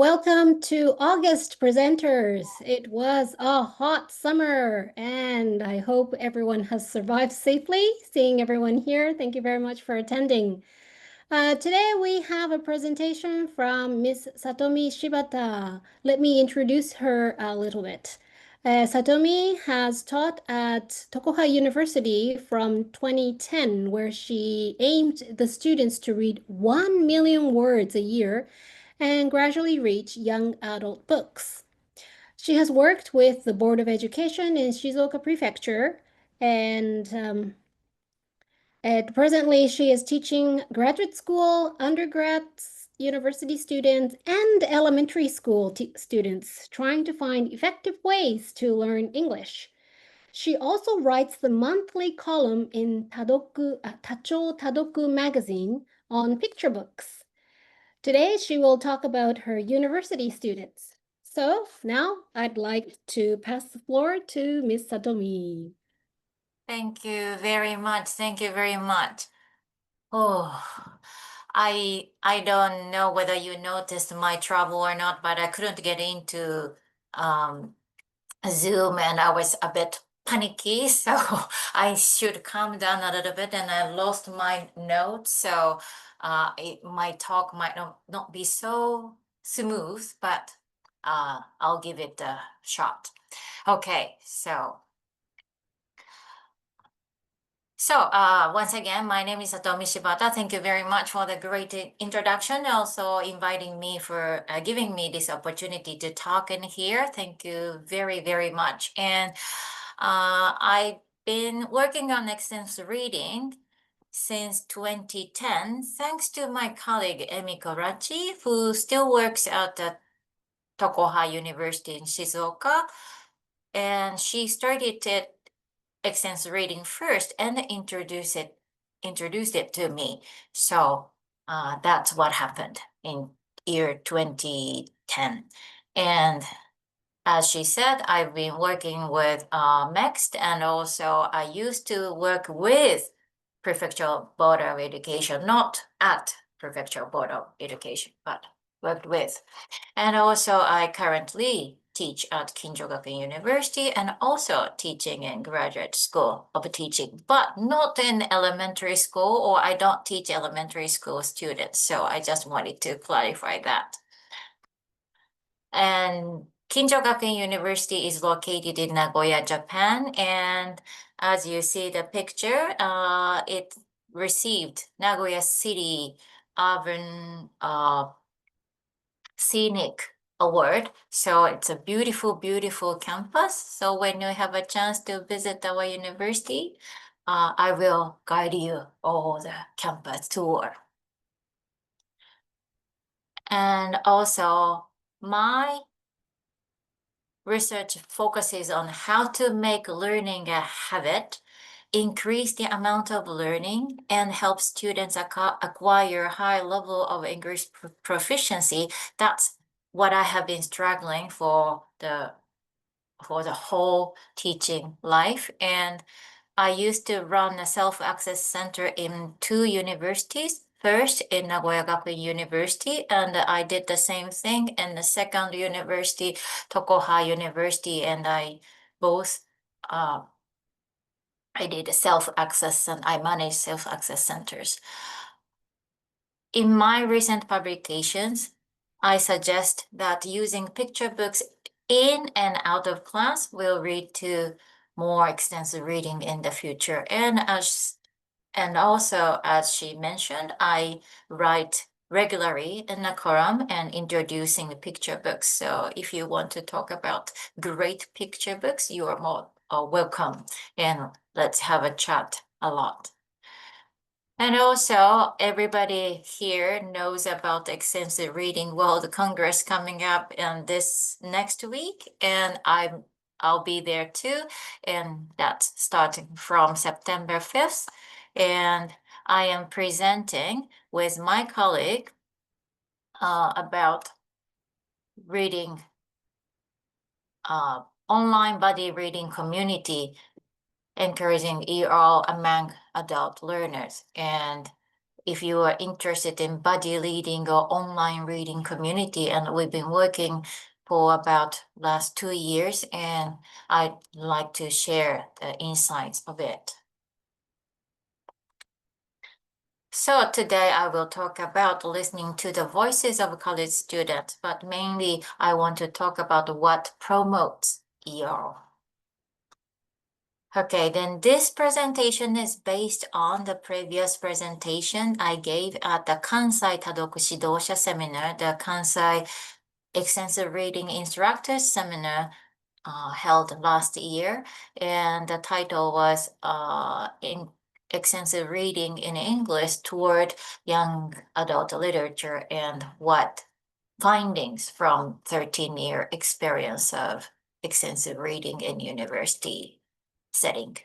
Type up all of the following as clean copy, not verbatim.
Welcome to August presenters. It was a hot summer and I hope everyone has survived safely. Seeing everyone here, thank you very much for attending. Today we have a presentation from Miss Satomi Shibata. Let me introduce her a little bit. Satomi has taught at Tokoha University from 2010, where she aimed the students to read 1 million words a year and gradually reach young adult books. She has worked with the Board of Education in Shizuoka Prefecture, and presently she is teaching graduate school, undergrads, university students, and elementary school students trying to find effective ways to learn English. She also writes the monthly column in Tacho Tadoku magazine on picture books. Today, she will talk about her university students. So now I'd like to pass the floor to Miss Satomi. Thank you very much. Thank you very much. Oh, I don't know whether you noticed my trouble or not, but I couldn't get into Zoom and I was a bit panicky, so I should calm down a little bit and I lost my notes, so my talk might not be so smooth, but I'll give it a shot. Okay, once again, my name is Satomi Shibata. Thank you very much for the great introduction. Also inviting me for giving me this opportunity to talk in here. Thank you very, very much. And I've been working on extensive reading since 2010, thanks to my colleague Emi Korachi, who still works at the Tokoha University in Shizuoka. And she started it extensive reading first and introduced it to me. So that's what happened in year 2010. And as she said, I've been working with MEXT, and also I used to work with Prefectural Board of Education, not at Prefectural Board of Education, but worked with. And also I currently teach at Kinjo University and also teaching in graduate school of teaching, but not in elementary school, or I don't teach elementary school students. So I just wanted to clarify that. And Kinjo University is located in Nagoya, Japan. And as you see the picture, it received Nagoya City Urban Scenic Award. So it's a beautiful, beautiful campus. So when you have a chance to visit our university, I will guide you all the campus tour. And also my research focuses on how to make learning a habit, increase the amount of learning, and help students acquire high level of English proficiency. That's what I have been struggling for the whole teaching life. And I used to run a self-access center in 2 universities. First in Nagoya Gakuin University, and I did the same thing in the second university, Tokoha University, and I did self-access and I manage self-access centers. In my recent publications, I suggest that using picture books in and out of class will lead to more extensive reading in the future. And also, as she mentioned, I write regularly in a column and introducing the picture books. So if you want to talk about great picture books, you are more welcome. And let's have a chat a lot. And also, everybody here knows about the Extensive Reading World Congress coming up in this next week, and I'll be there too, and that's starting from September 5th. And I am presenting with my colleague about reading online buddy reading community encouraging ER among adult learners. And if you are interested in buddy reading or online reading community, and we've been working for about last 2 years, and I'd like to share the insights of it. So today I will talk about listening to the voices of college students, but mainly I want to talk about what promotes ER. Okay, then this presentation is based on the previous presentation I gave at the Kansai Tadoku Shidosha seminar, the Kansai Extensive Reading Instructors seminar held last year. And the title was in Extensive Reading in English Toward Young Adult Literature and What Findings from 13-Year Experience of Extensive Reading in University Setting.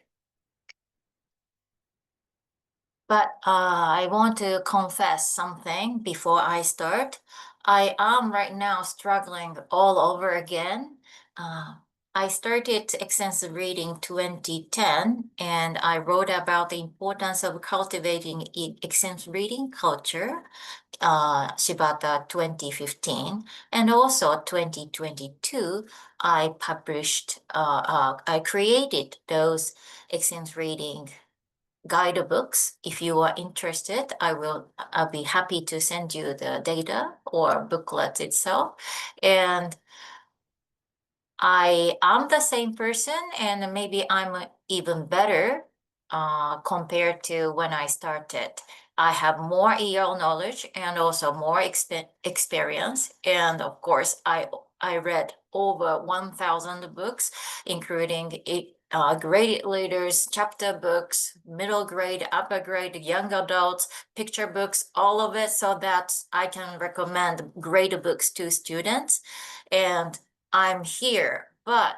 But I want to confess something before I start. I am right now struggling all over again. Uh, I started extensive reading 2010, and I wrote about the importance of cultivating extensive reading culture, Shibata 2015, and also 2022. I created those extensive reading guidebooks. If you are interested, I'll be happy to send you the data or booklet itself. And I am the same person, and maybe I'm even better compared to when I started. I have more EL knowledge and also more experience. And of course, I read over 1,000 books, including grade leaders, chapter books, middle grade, upper grade, young adults, picture books, all of it, so that I can recommend great books to students. And I'm here, but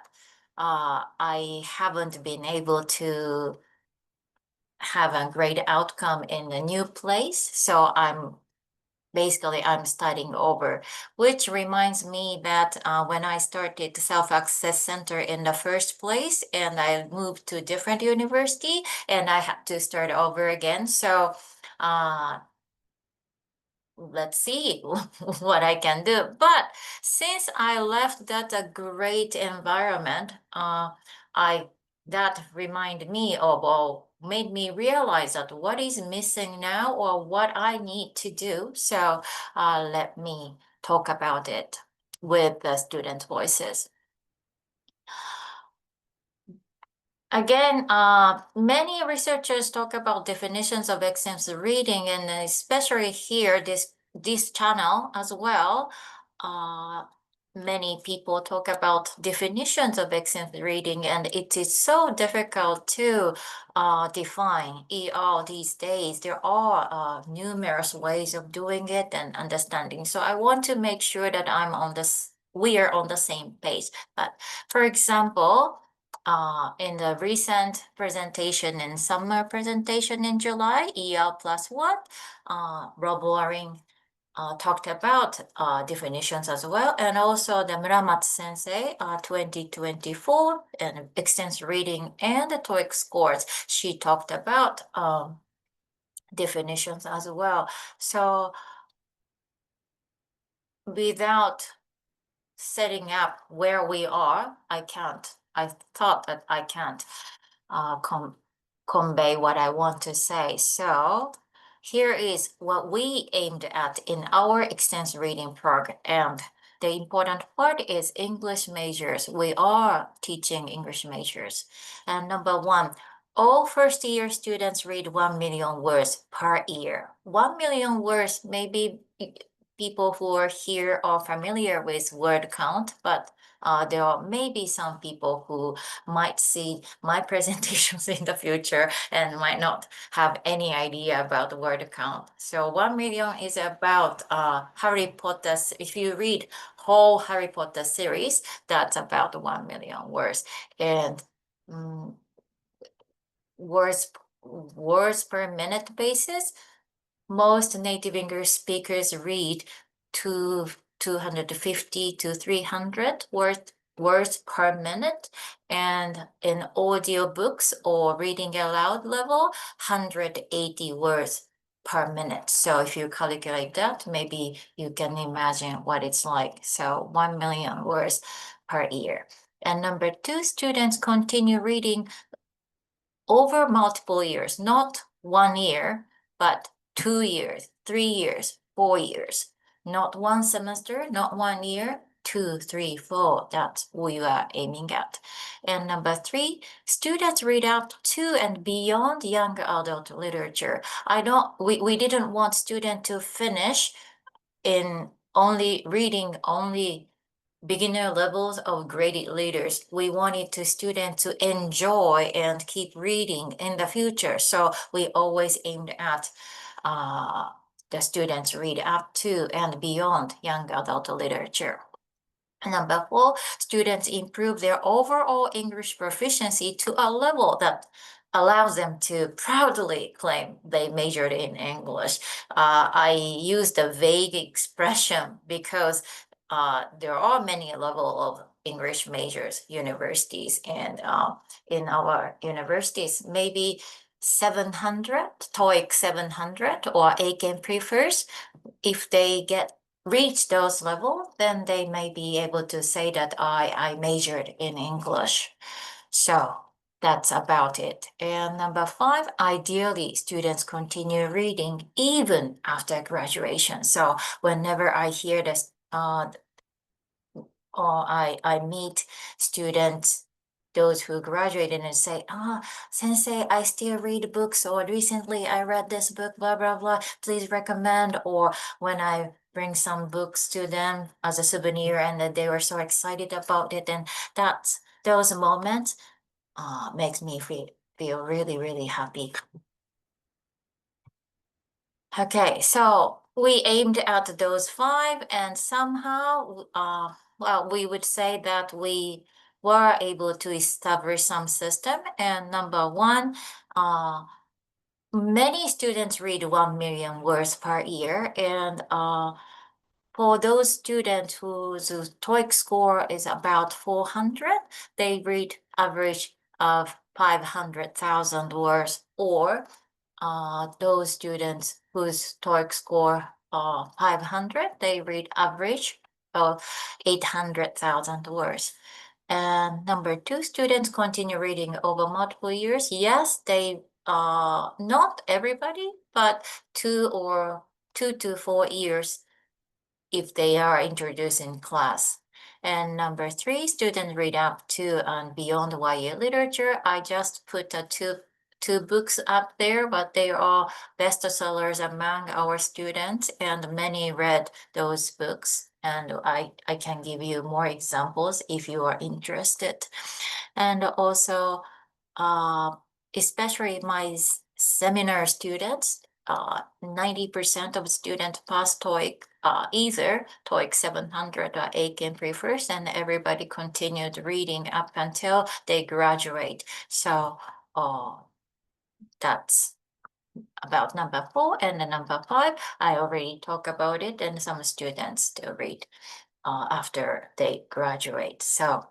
I haven't been able to have a great outcome in a new place. So I'm starting over, which reminds me that when I started Self-Access Center in the first place, and I moved to different university, and I had to start over again. So let's see what I can do. But since I left that a great environment, I that reminded me of, or made me realize that what is missing now or what I need to do. So let me talk about it with the student voices. Again, many researchers talk about definitions of extensive reading, and especially here, this channel as well. Uh, Many people talk about definitions of extensive reading, and it is so difficult to define ER these days. There are numerous ways of doing it and understanding. So I want to make sure that we are on the same page. But for example, in the recent presentation and summer presentation in July, EL plus what, Rob Waring talked about definitions as well. And also the Muramatsu Sensei, 2024, and extensive reading and the TOEIC scores, she talked about definitions as well. So without setting up where we are, I thought that I can't convey what I want to say. So here is what we aimed at in our extensive reading program. And the important part is English majors. We are teaching English majors. And number one, all first-year students read 1 million words per year. 1 million words, maybe people who are here are familiar with word count, but there are maybe some people who might see my presentations in the future and might not have any idea about the word count. So 1 million is about Harry Potter. If you read whole Harry Potter series, that's about 1 million words. And words per minute basis, most native English speakers read 250 to 300 words per minute, and in audiobooks or reading aloud level, 180 words per minute. So if you calculate that, maybe you can imagine what it's like. So 1 million words per year. And number two, students continue reading over multiple years, not 1 year, but 2 years, 3 years, 4 years, not one semester, not 1 year, 2, 3, 4. That's what you are aiming at. And number three, students read up to and beyond young adult literature. We didn't want students to finish in only reading only beginner levels of graded leaders. We wanted the students to enjoy and keep reading in the future. So we always aimed at the students read up to and beyond young adult literature. Number four, students improve their overall English proficiency to a level that allows them to proudly claim they majored in English. I used a vague expression because there are many level of English majors universities, and in our universities, maybe 700, TOEIC 700 or ACAN prefers. If they reach those levels, then they may be able to say that I majored in English. So that's about it. And number five, ideally, students continue reading even after graduation. So whenever I hear this, or I meet students, those who graduated and say, sensei, I still read books, or recently I read this book, blah, blah, blah, please recommend. Or when I bring some books to them as a souvenir and that they were so excited about it. And those moments makes me feel really, really happy. Okay, so we aimed at those five, and somehow, well, we would say that we were able to establish some system. And number one, many students read 1 million words per year, and for those students whose TOEIC score is about 400, they read average of 500,000 words, or those students whose TOEIC score 500, they read average of 800,000 words. And number two, students continue reading over multiple years. Yes, they not everybody, but 2 to 4 years if they are introduced in class. And number three, students read up to and beyond YA literature. I just put two books up there, but they are bestsellers among our students, and many read those books. And I can give you more examples if you are interested. And also, especially my seminar students, 90% of students pass TOEIC, either TOEIC 700 or ACAN prefers, and everybody continued reading up until they graduate. So that's about number four. And the number five, I already talked about it, and some students still read after they graduate. So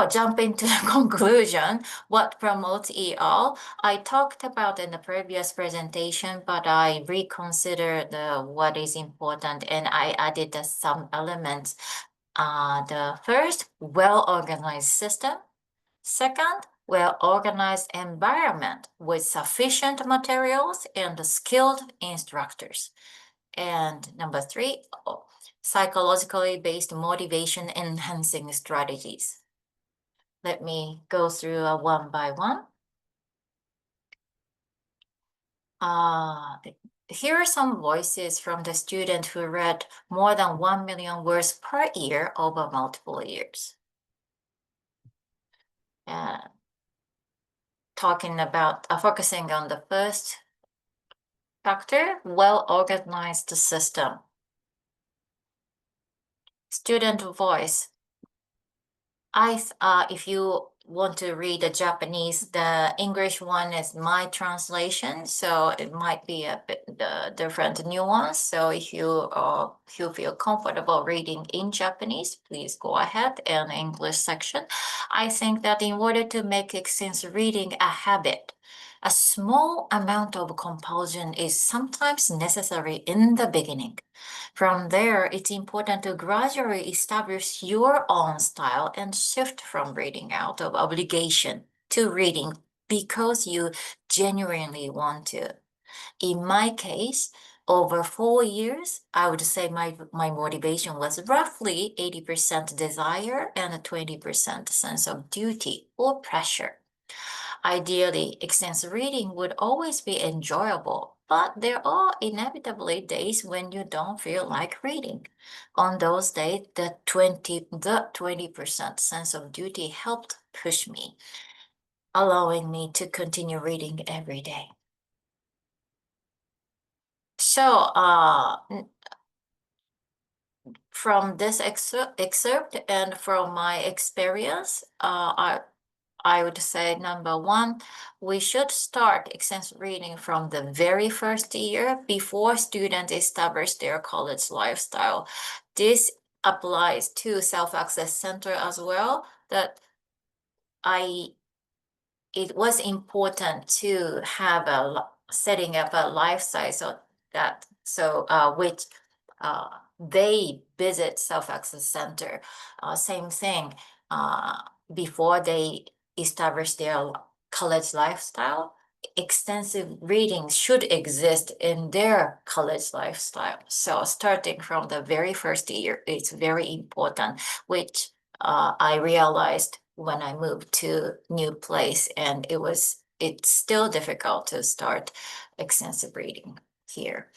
jumping to the conclusion, what promotes EL? I talked about in the previous presentation, but I reconsidered what is important, and I added some elements. The first, well-organized system. Second, well-organized environment with sufficient materials and skilled instructors. And number three, psychologically based motivation enhancing strategies. Let me go through one by one. Here are some voices from the student who read more than 1 million words per year over multiple years. Talking about, focusing on the first factor, well-organized system. Student voice. If you want to read the Japanese, the English one is my translation, so it might be a bit different nuance. So if you feel comfortable reading in Japanese, please go ahead. And English section. I think that in order to make extensive reading a habit, A small amount of compulsion is sometimes necessary in the beginning. From there, it's important to gradually establish your own style and shift from reading out of obligation to reading because you genuinely want to. In my case, over 4 years, I would say my motivation was roughly 80% desire and a 20% sense of duty or pressure. Ideally, extensive reading would always be enjoyable, but there are inevitably days when you don't feel like reading. On those days, the 20% sense of duty helped push me, allowing me to continue reading every day. So, from this excerpt and from my experience, I would say number one, we should start extensive reading from the very first year before students establish their college lifestyle. This applies to self-access center as well, that it was important to have setting up a lifestyle which they visit self-access center. Same thing, before they establish their college lifestyle, extensive reading should exist in their college lifestyle. So starting from the very first year, it's very important, which I realized when I moved to new place, and it's still difficult to start extensive reading here.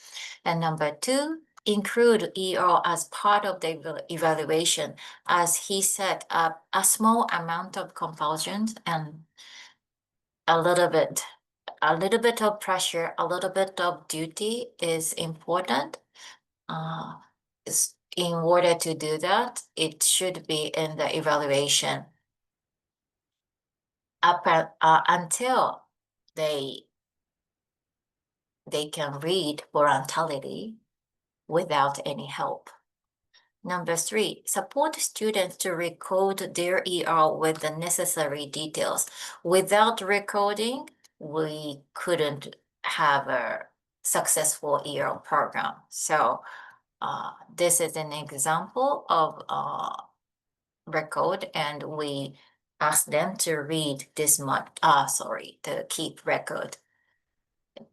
And number two, include ER as part of the evaluation. As he said, a small amount of compulsion and a little bit of pressure, a little bit of duty is important. In order to do that, it should be in the evaluation until they can read voluntarily without any help. Number three, support students to record their ER with the necessary details. Without recording, we couldn't have a successful ER program. So this is an example of record, and we asked them to read this much, to keep record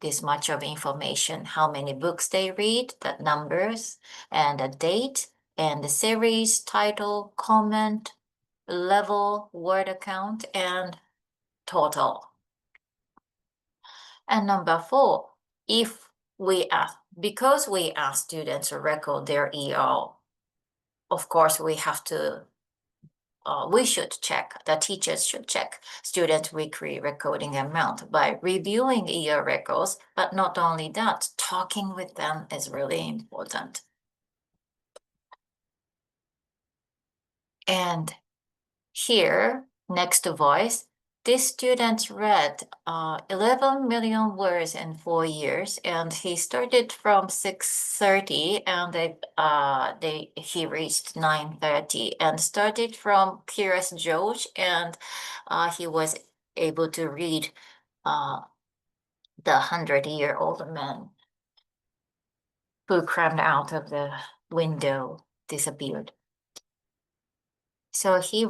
this much of information, how many books they read, the numbers, and the date, and the series, title, comment, level, word count, and total. And number four, because we ask students to record their EL, of course, we should check, the teachers should check student weekly recording amount by reviewing ER records, but not only that, talking with them is really important. And here, next voice, this student read 11 million words in 4 years, and he started from 6:30, and he reached 9:30, and started from Curious George, and he was able to read the 100-year-old man who climbed out of the window, disappeared. So he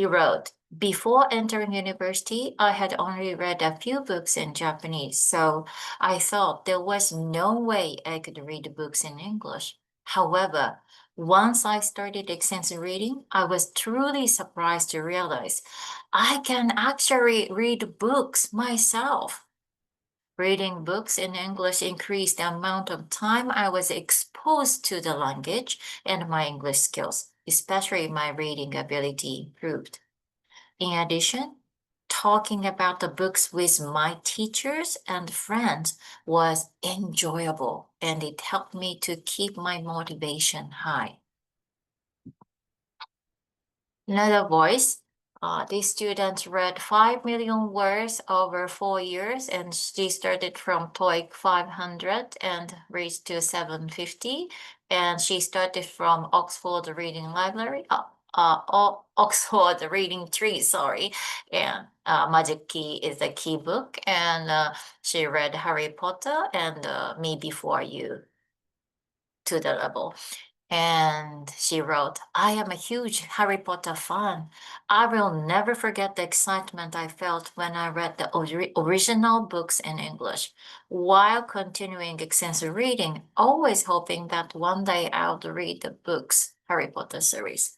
wrote, before entering university, I had only read a few books in Japanese, so I thought there was no way I could read books in English. However, once I started extensive reading, I was truly surprised to realize I can actually read books myself. Reading books in English increased the amount of time I was exposed to the language, and my English skills, especially my reading ability, improved. In addition, talking about the books with my teachers and friends was enjoyable, and it helped me to keep my motivation high. Another voice. This student read 5 million words over 4 years, and she started from TOEIC 500 and reached to 750. And she started from Oxford Reading Library, Oxford Reading Tree, sorry. And Magic Key is the key book, and she read Harry Potter and Me Before You to the level. And she wrote, I am a huge Harry Potter fan. I will never forget the excitement I felt when I read the original books in English, while continuing extensive reading, always hoping that one day I would read the books, Harry Potter series.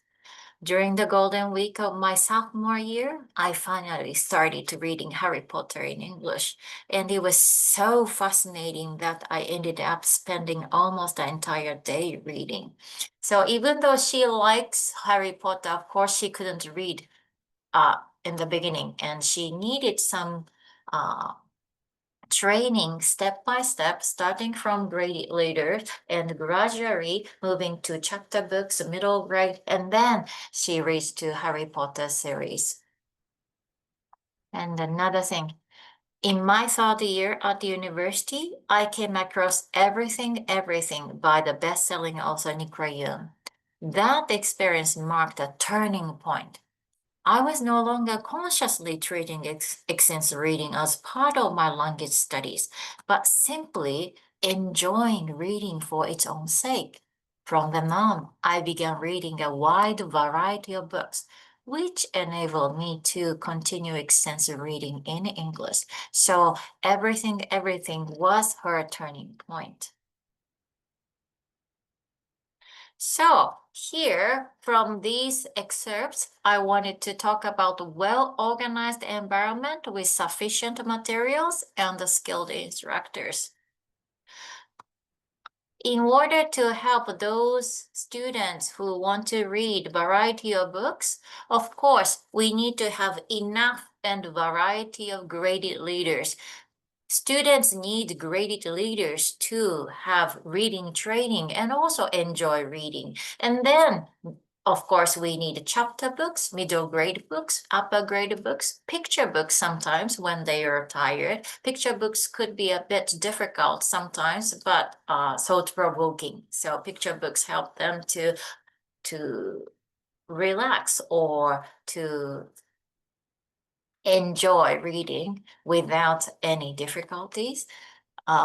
During the golden week of my sophomore year, I finally started reading Harry Potter in English, and it was so fascinating that I ended up spending almost the entire day reading. So even though she likes Harry Potter, of course she couldn't read in the beginning, and she needed some uh, training step by step, starting from grade later and gradually moving to chapter books, middle grade, and then she reads to Harry Potter series. And another thing, in my third year at the university, I came across Everything by the best-selling author Nick Ryan. That experience marked a turning point. I was no longer consciously treating extensive reading as part of my language studies, but simply enjoying reading for its own sake. From then on, I began reading a wide variety of books, which enabled me to continue extensive reading in English. So everything was her turning point. So here from these excerpts, I wanted to talk about a well-organized environment with sufficient materials and the skilled instructors. In order to help those students who want to read variety of books, of course, we need to have enough and variety of graded leaders. Students need graded leaders to have reading training and also enjoy reading. And then, of course, we need chapter books, middle grade books, upper grade books, picture books sometimes when they are tired. Picture books could be a bit difficult sometimes, but thought-provoking. So picture books help them to relax or to enjoy reading without any difficulties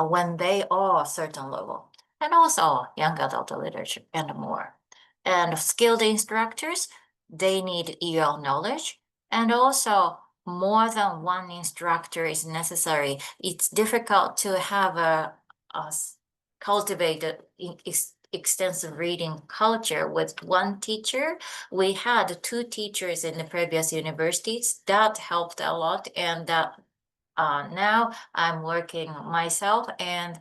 when they are a certain level, and also young adult literature and more. And skilled instructors, they need EL knowledge, and also more than one instructor is necessary. It's difficult to have a cultivated extensive reading culture with one teacher. We had two teachers in the previous universities. That helped a lot, and that now I'm working myself, and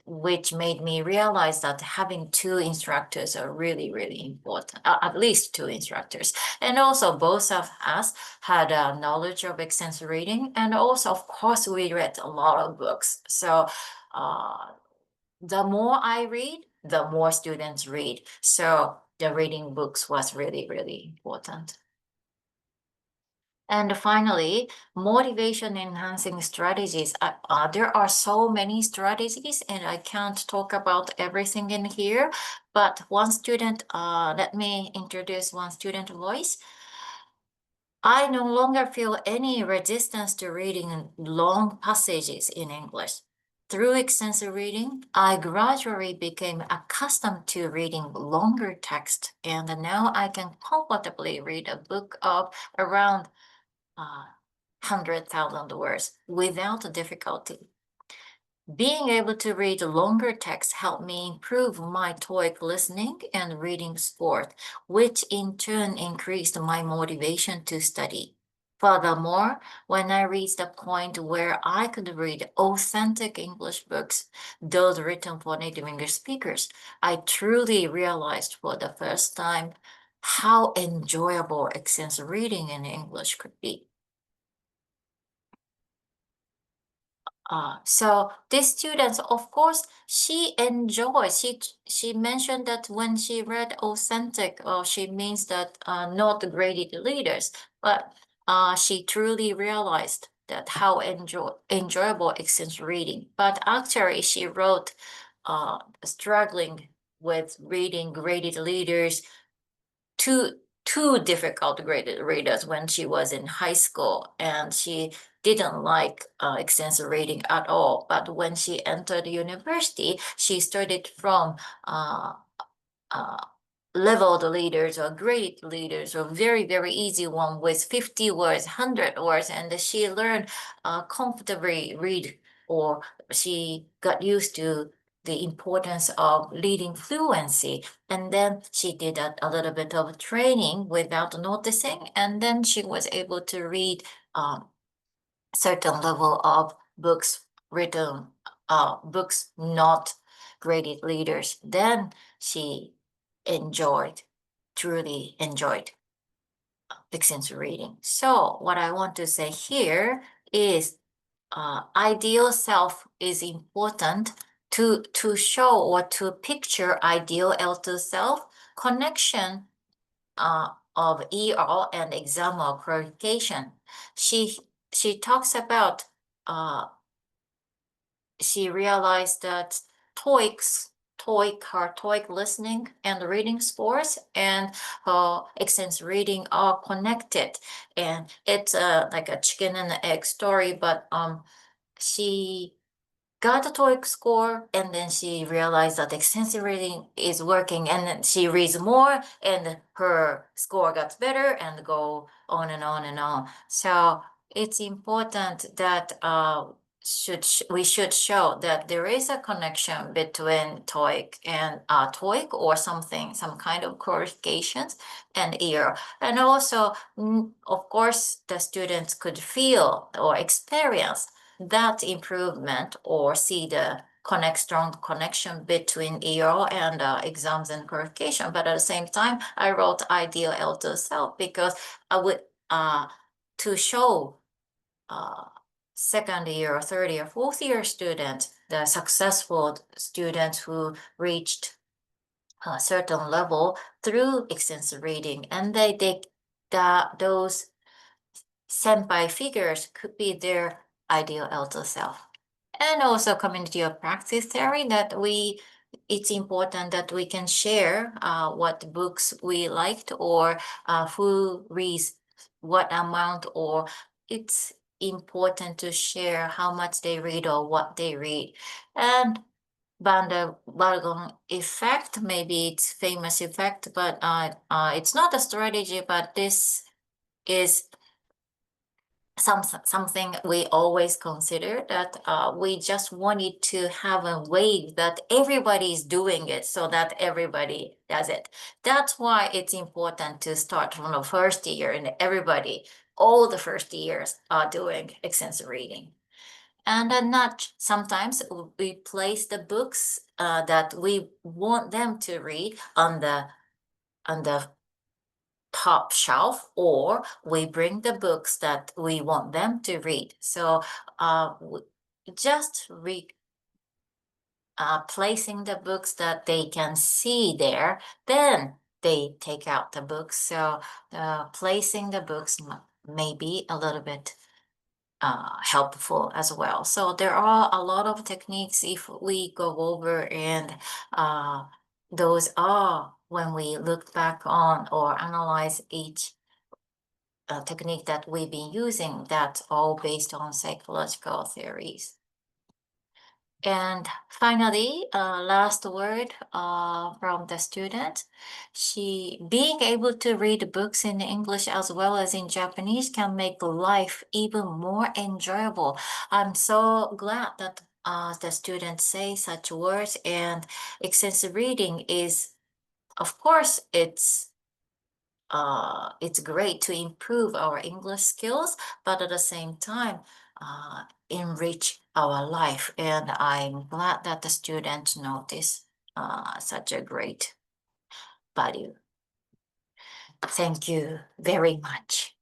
which made me realize that having two instructors are really, really important, at least two instructors. And also both of us had a knowledge of extensive reading. And also, of course, we read a lot of books. So the more I read, the more students read. So the reading books was really, really important. And finally, motivation enhancing strategies. There are so many strategies, and I can't talk about everything in here. But one student, let me introduce one student voice. I no longer feel any resistance to reading long passages in English. Through extensive reading, I gradually became accustomed to reading longer text, and now I can comfortably read a book of around 100,000 words without difficulty. Being able to read longer text helped me improve my TOEIC listening and reading score, which in turn increased my motivation to study. Furthermore, when I reached the point where I could read authentic English books, those written for native English speakers, I truly realized for the first time how enjoyable extensive reading in English could be. So this student, of course, she enjoys. She mentioned that when she read authentic, she means that not graded leaders, but she truly realized that how enjoyable extensive reading. But actually, she wrote struggling with reading graded leaders to too difficult graded readers when she was in high school, and she didn't like extensive reading at all. But when she entered university, she started from uh, leveled leaders or grade leaders or very, very easy one with 50 words, 100 words, and she learned comfortably read, or she got used to the importance of reading fluency. And then she did a little bit of training without noticing, and then she was able to read certain level of books written, books not graded leaders. Then she enjoyed, truly enjoyed extensive reading. So what I want to say here is ideal self is important to show or to picture ideal L2 self connection of ER and exam or qualification. She she talks about she realized that her TOEIC listening and reading scores and her extensive reading are connected. And it's like a chicken and egg story, but she got a TOEIC score, and then she realized that extensive reading is working, and then she reads more, and her score got better, and go on and on and on. So it's important that we should show that there is a connection between TOEIC and TOEIC or something, some kind of qualifications and ear. And also, of course, the students could feel or experience that improvement or see the strong connection between ER and exams and qualification. But at the same time, I wrote ideal L2 self because I would to show second year or third year, fourth year students, the successful students who reached a certain level through extensive reading, and those senpai figures could be their ideal elder self. And also community of practice theory that it's important that we can share what books we liked or who reads what amount, or it's important to share how much they read or what they read. And Van der Wagon effect, maybe it's famous effect, but it's not a strategy, but this is something we always consider, that we just wanted to have a way that everybody is doing it so that everybody does it. That's why it's important to start from the first year, and all the first years are doing extensive reading. And not sometimes we place the books that we want them to read on the top shelf, or we bring the books that we want them to read. So just placing the books that they can see there, then they take out the books. So placing the books may be a little bit helpful as well. So there are a lot of techniques if we go over, and those are when we look back on or analyze each technique that we've been using, that's all based on psychological theories. And finally, last word from the student. Being able to read books in English as well as in Japanese can make life even more enjoyable. I'm so glad that the students say such words, and extensive reading is, of course, it's great to improve our English skills, but at the same time, enrich our life. And I'm glad that the students notice such a great value. Thank you very much.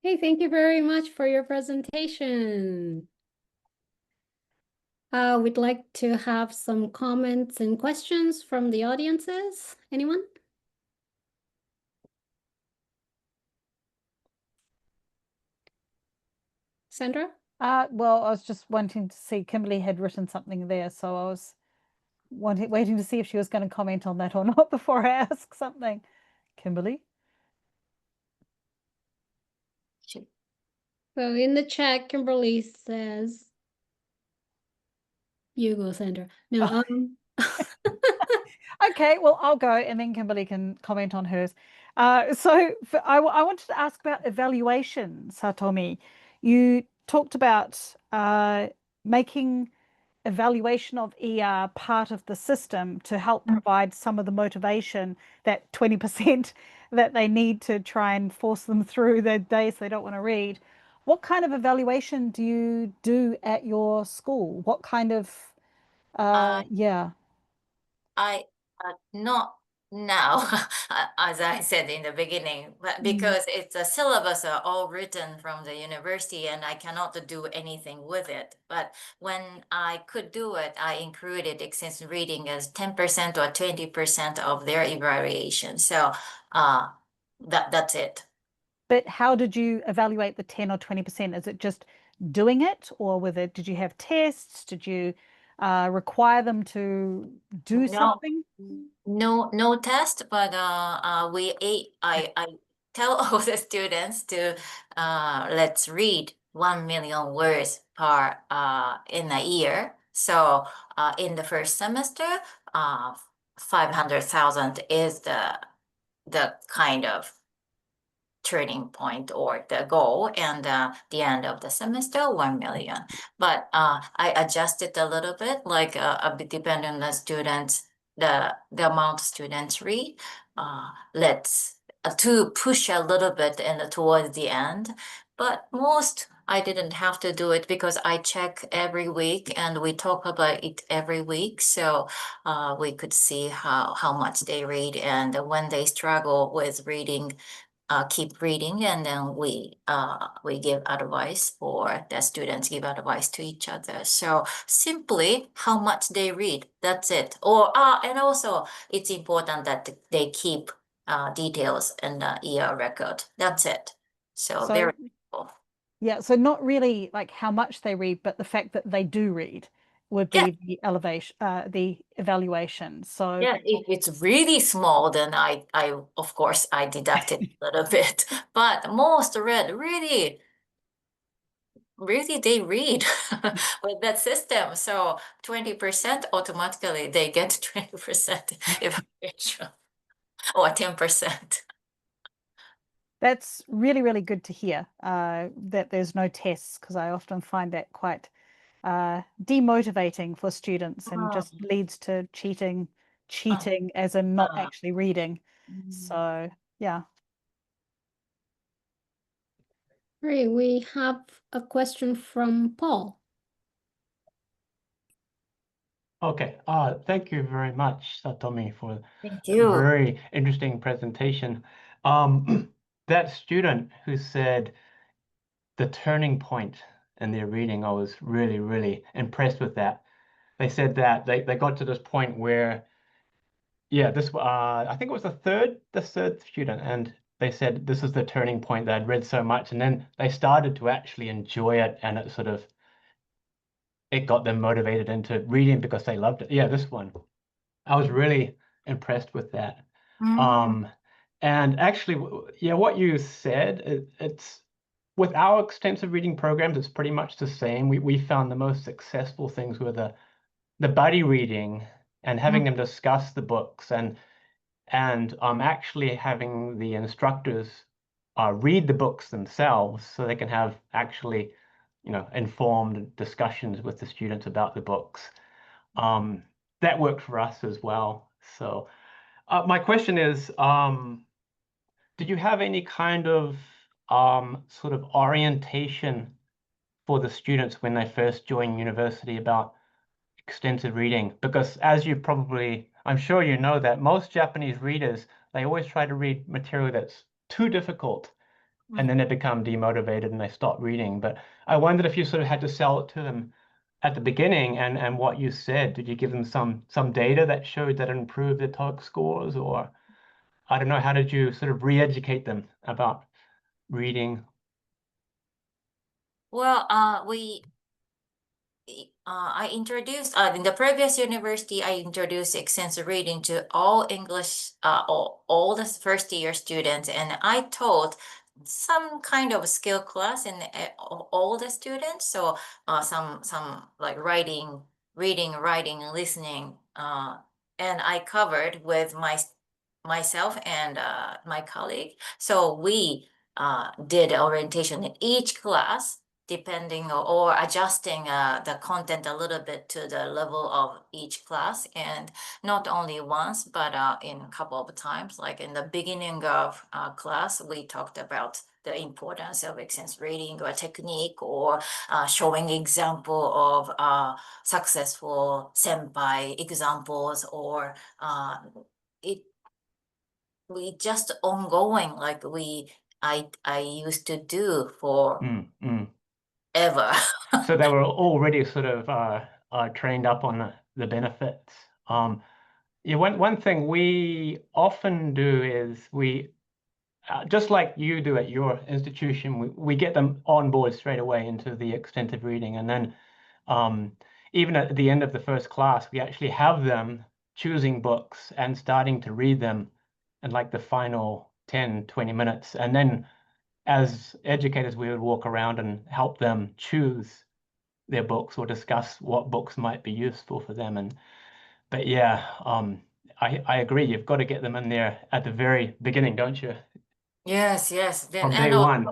Hey, thank you very much for your presentation. We'd like to have some comments and questions from the audiences. Anyone? Sandra? Well, I was just wanting to see, Kimberly had written something there, so I was waiting to see if she was going to comment on that or not before I ask something. Kimberly? So in the chat, Kimberly says, you go, Sandra. No, Okay, well, I'll go and then Kimberly can comment on hers. I wanted to ask about evaluation, Satomi. You talked about making evaluation of ER part of the system to help provide some of the motivation, that 20% that they need to try and force them through the days they don't want to read. What kind of evaluation do you do at your school? What kind of, I yeah. I not now, as I said in the beginning, but Mm. because it's a syllabus are all written from the university and I cannot do anything with it. But when I could do it, I included extensive reading as 10% or 20% of their evaluation. So uh that's it. But how did you evaluate the 10 or 20%? Is it just doing it, or did you have tests? Did you require them to do No, something? no test, but I tell all the students to let's read 1 million words per in a year. So in the first semester, uh 500,000 is the kind of turning point or the goal, and the end of the semester 1 million. But I adjusted a little bit, like a bit depending on the students, the amount students read. Let's to push a little bit in towards the end, but most I didn't have to do it because I check every week and we talk about it every week. So we could see how much they read, and when they struggle with reading, keep reading, and then we give advice, or the students give advice to each other. So simply how much they read, that's it. Or and also it's important that they keep details in the year record. That's it. So very So, simple. yeah, so not really like how much they read, but the fact that they do read would Yeah, be the evaluation. So, yeah. If it's really small, then I of course I deduct it a little bit. But most read really they read with that system. So 20% automatically they get 20% evaluation or 10%. that's really, really good to hear that there's no tests, because I often find that quite demotivating for students and just Um, leads to cheating, uh, cheating as in not uh, actually reading. mm. So, yeah. great. We have a question from Paul. Okay, thank you very much, Satomi, for Thank a you. very interesting presentation. That student who said the turning point in their reading, I was really, really impressed with that. They said that they got to this point where, yeah, this I think it was the third student, and they said this is the turning point. They'd read so much, and then they started to actually enjoy it, and it got them motivated into reading because they loved it. Yeah, this one. I was really impressed with that. Mm. Um, and actually, yeah, what you said, it's with our extensive reading programs, it's pretty much the same. We found the most successful things were the buddy reading and having them discuss the books, and actually having the instructors read the books themselves so they can have actually, informed discussions with the students about the books. Um, that worked for us as well. So my question is, did you have any kind of sort of orientation for the students when they first join university about extensive reading? Because as you probably, I'm sure you know that most Japanese readers, they always try to read material that's too difficult, and then they become demotivated and they stop reading. But I wondered if you sort of had to sell it to them at the beginning, and what you said, did you give them some data that showed that it improved their TOEIC scores, or I don't know, how did you sort of re-educate them about reading? Well, we I introduced in the previous university, I introduced extensive reading to all English, all the first year students, and I taught some kind of skill class in all the students. So some like writing, reading, writing, and listening, and I covered with myself and my colleague. So we did orientation in each class depending or adjusting the content a little bit to the level of each class, and not only once but in a couple of times, like in the beginning of class we talked about the importance of extensive reading or technique, or showing example of successful senpai examples, or it we just ongoing, like I used to do for ever. So they were already sort of trained up on the benefits. Yeah, one thing we often do is we, just like you do at your institution, we get them on board straight away into the extensive reading. And then even at the end of the first class, we actually have them choosing books and starting to read them in like the final 10, 20 minutes. And then as educators, we would walk around and help them choose their books or discuss what books might be useful for them. But yeah, I agree. You've got to get them in there at the very beginning, don't you? Yes, then From day and one.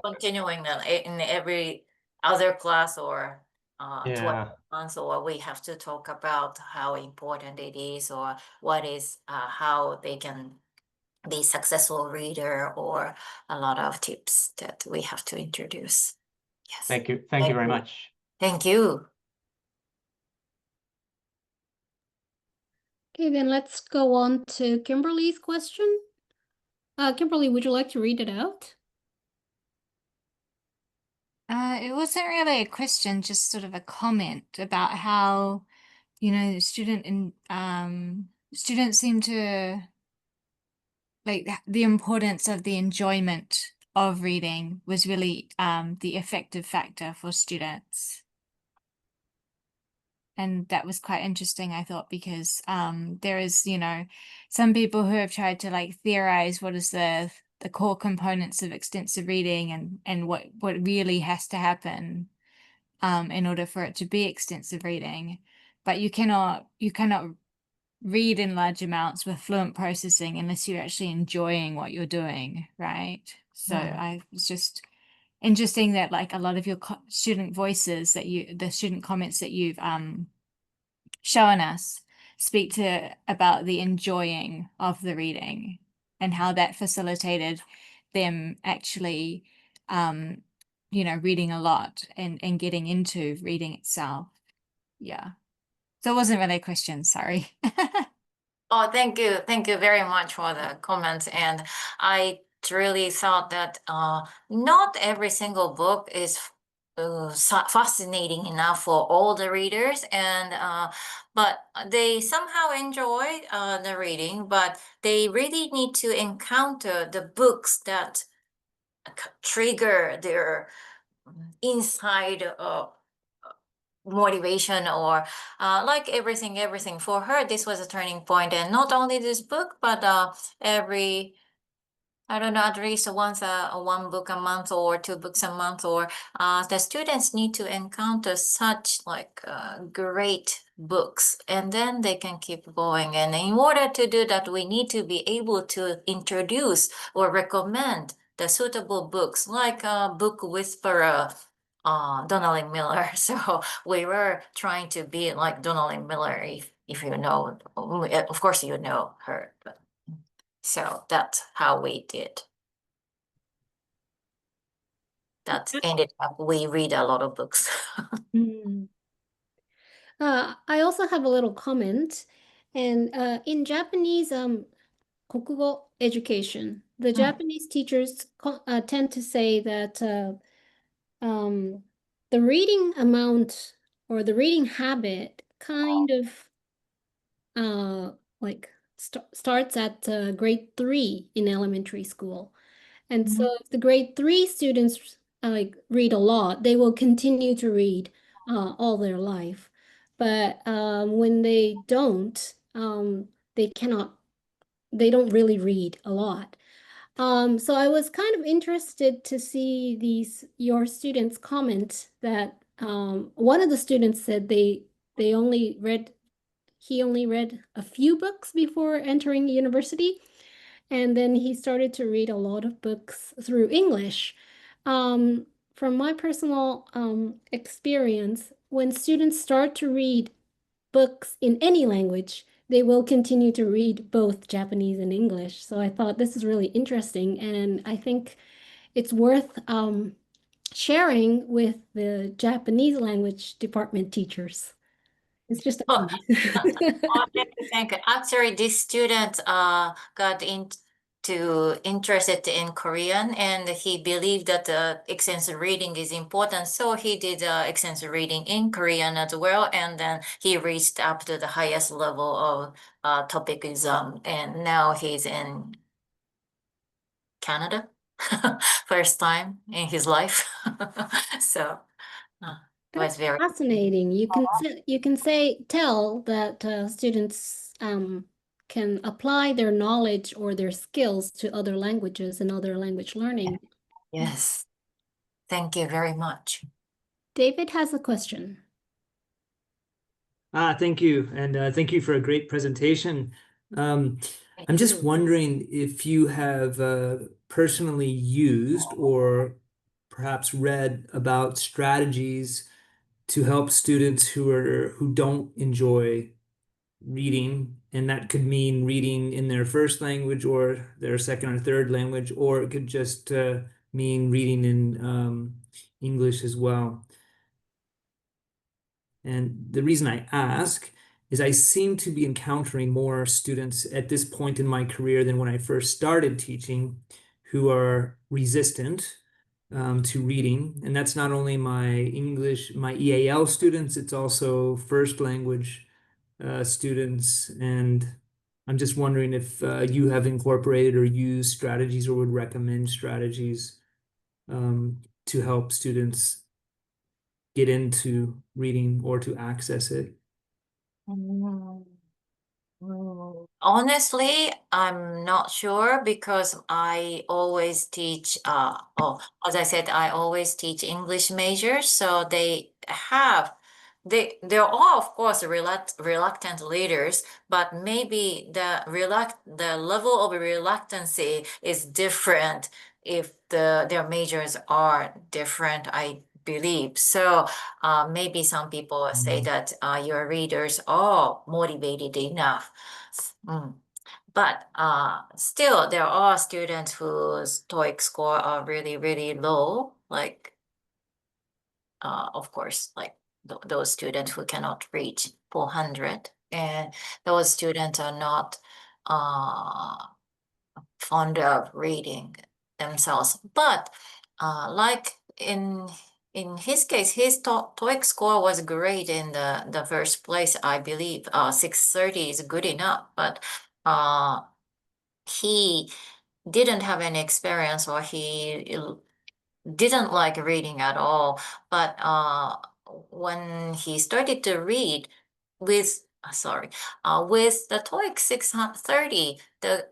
continuing in every other class or twice Yeah. a month, or we have to talk about how important it is, or what is how they can be successful reader, or a lot of tips that we have to introduce. Yes. Thank you. Thank you very much. Thank you. Okay, then let's go on to Kimberly's question. Kimberly, would you like to read it out? It wasn't really a question, just sort of a comment about how, students seem to like the importance of the enjoyment of reading was really the effective factor for students. And that was quite interesting, I thought, because there is, some people who have tried to like theorize what is the core components of extensive reading, and what really has to happen in order for it to be extensive reading. But you cannot read in large amounts with fluent processing unless you're actually enjoying what you're doing, right? So I was just interesting that like a lot of your student voices the student comments that you've shown us speak to about the enjoying of the reading and how that facilitated them actually reading a lot and getting into reading itself. Yeah. So it wasn't really a question, sorry. Oh, thank you. Thank you very much for the comments. And I really thought that not every single book is fascinating enough for all the readers, and but they somehow enjoy the reading, but they really need to encounter the books that trigger their inside motivation, or like everything for her, this was a turning point. And not only this book, but every, I don't know, at least once one book a month or two books a month, or the students need to encounter such like great books, and then they can keep going. And in order to do that, we need to be able to introduce or recommend the suitable books, like Book Whisperer, Donald Miller. So we were trying to be like Donald Miller, if you know, of course you know her. But, so that's how we did. That ended up we read a lot of books. I also have a little comment, and in Japanese, kokugo education, the Japanese teachers tend to say that the reading amount or the reading habit kind of like starts at grade 3 in elementary school. And so if the grade 3 students like read a lot, they will continue to read all their life. But when they don't, they cannot, they don't really read a lot. So I was kind of interested to see your students comment that one of the students said they only read he only read a few books before entering university, and then he started to read a lot of books through English. Um, from my personal experience, when students start to read books in any language, they will continue to read both Japanese and English. So I thought this is really interesting, and I think it's worth sharing with the Japanese language department teachers. It's just a Oh, comment. I have to thank you. Actually, this student got interested in Korean, and he believed that extensive reading is important. So he did extensive reading in Korean as well, and then he reached up to the highest level of topic exam, and now he's in Canada, first time in his life. So it was That's very. fascinating. You can tell that students can apply their knowledge or their skills to other languages and other language learning. Yes. Thank you very much. David has a question. Thank you, and thank you for a great presentation. I'm just wondering if you have personally used or perhaps read about strategies to help students who don't enjoy reading, and that could mean reading in their first language or their second or third language, or it could just mean reading in English as well. And the reason I ask is I seem to be encountering more students at this point in my career than when I first started teaching who are resistant to reading. And that's not only my English, my EAL students, it's also first language students. And I'm just wondering if you have incorporated or used strategies or would recommend strategies to help students get into reading or to access it. Honestly, I'm not sure because I always teach, as I said, I always teach English majors. So there are, of course, reluctant leaders, but maybe the level of reluctancy is different if their majors are different, I believe. So maybe some people say that your readers are motivated enough. But still, there are students whose TOEIC score are really, really low. Like, of course, like those students who cannot reach 400, and those students are not fond of reading themselves. But like in his case, his TOEIC score was great in the first place, I believe. 630 is good enough, but he didn't have any experience, or he didn't like reading at all. But when he started to read with with the TOEIC 630,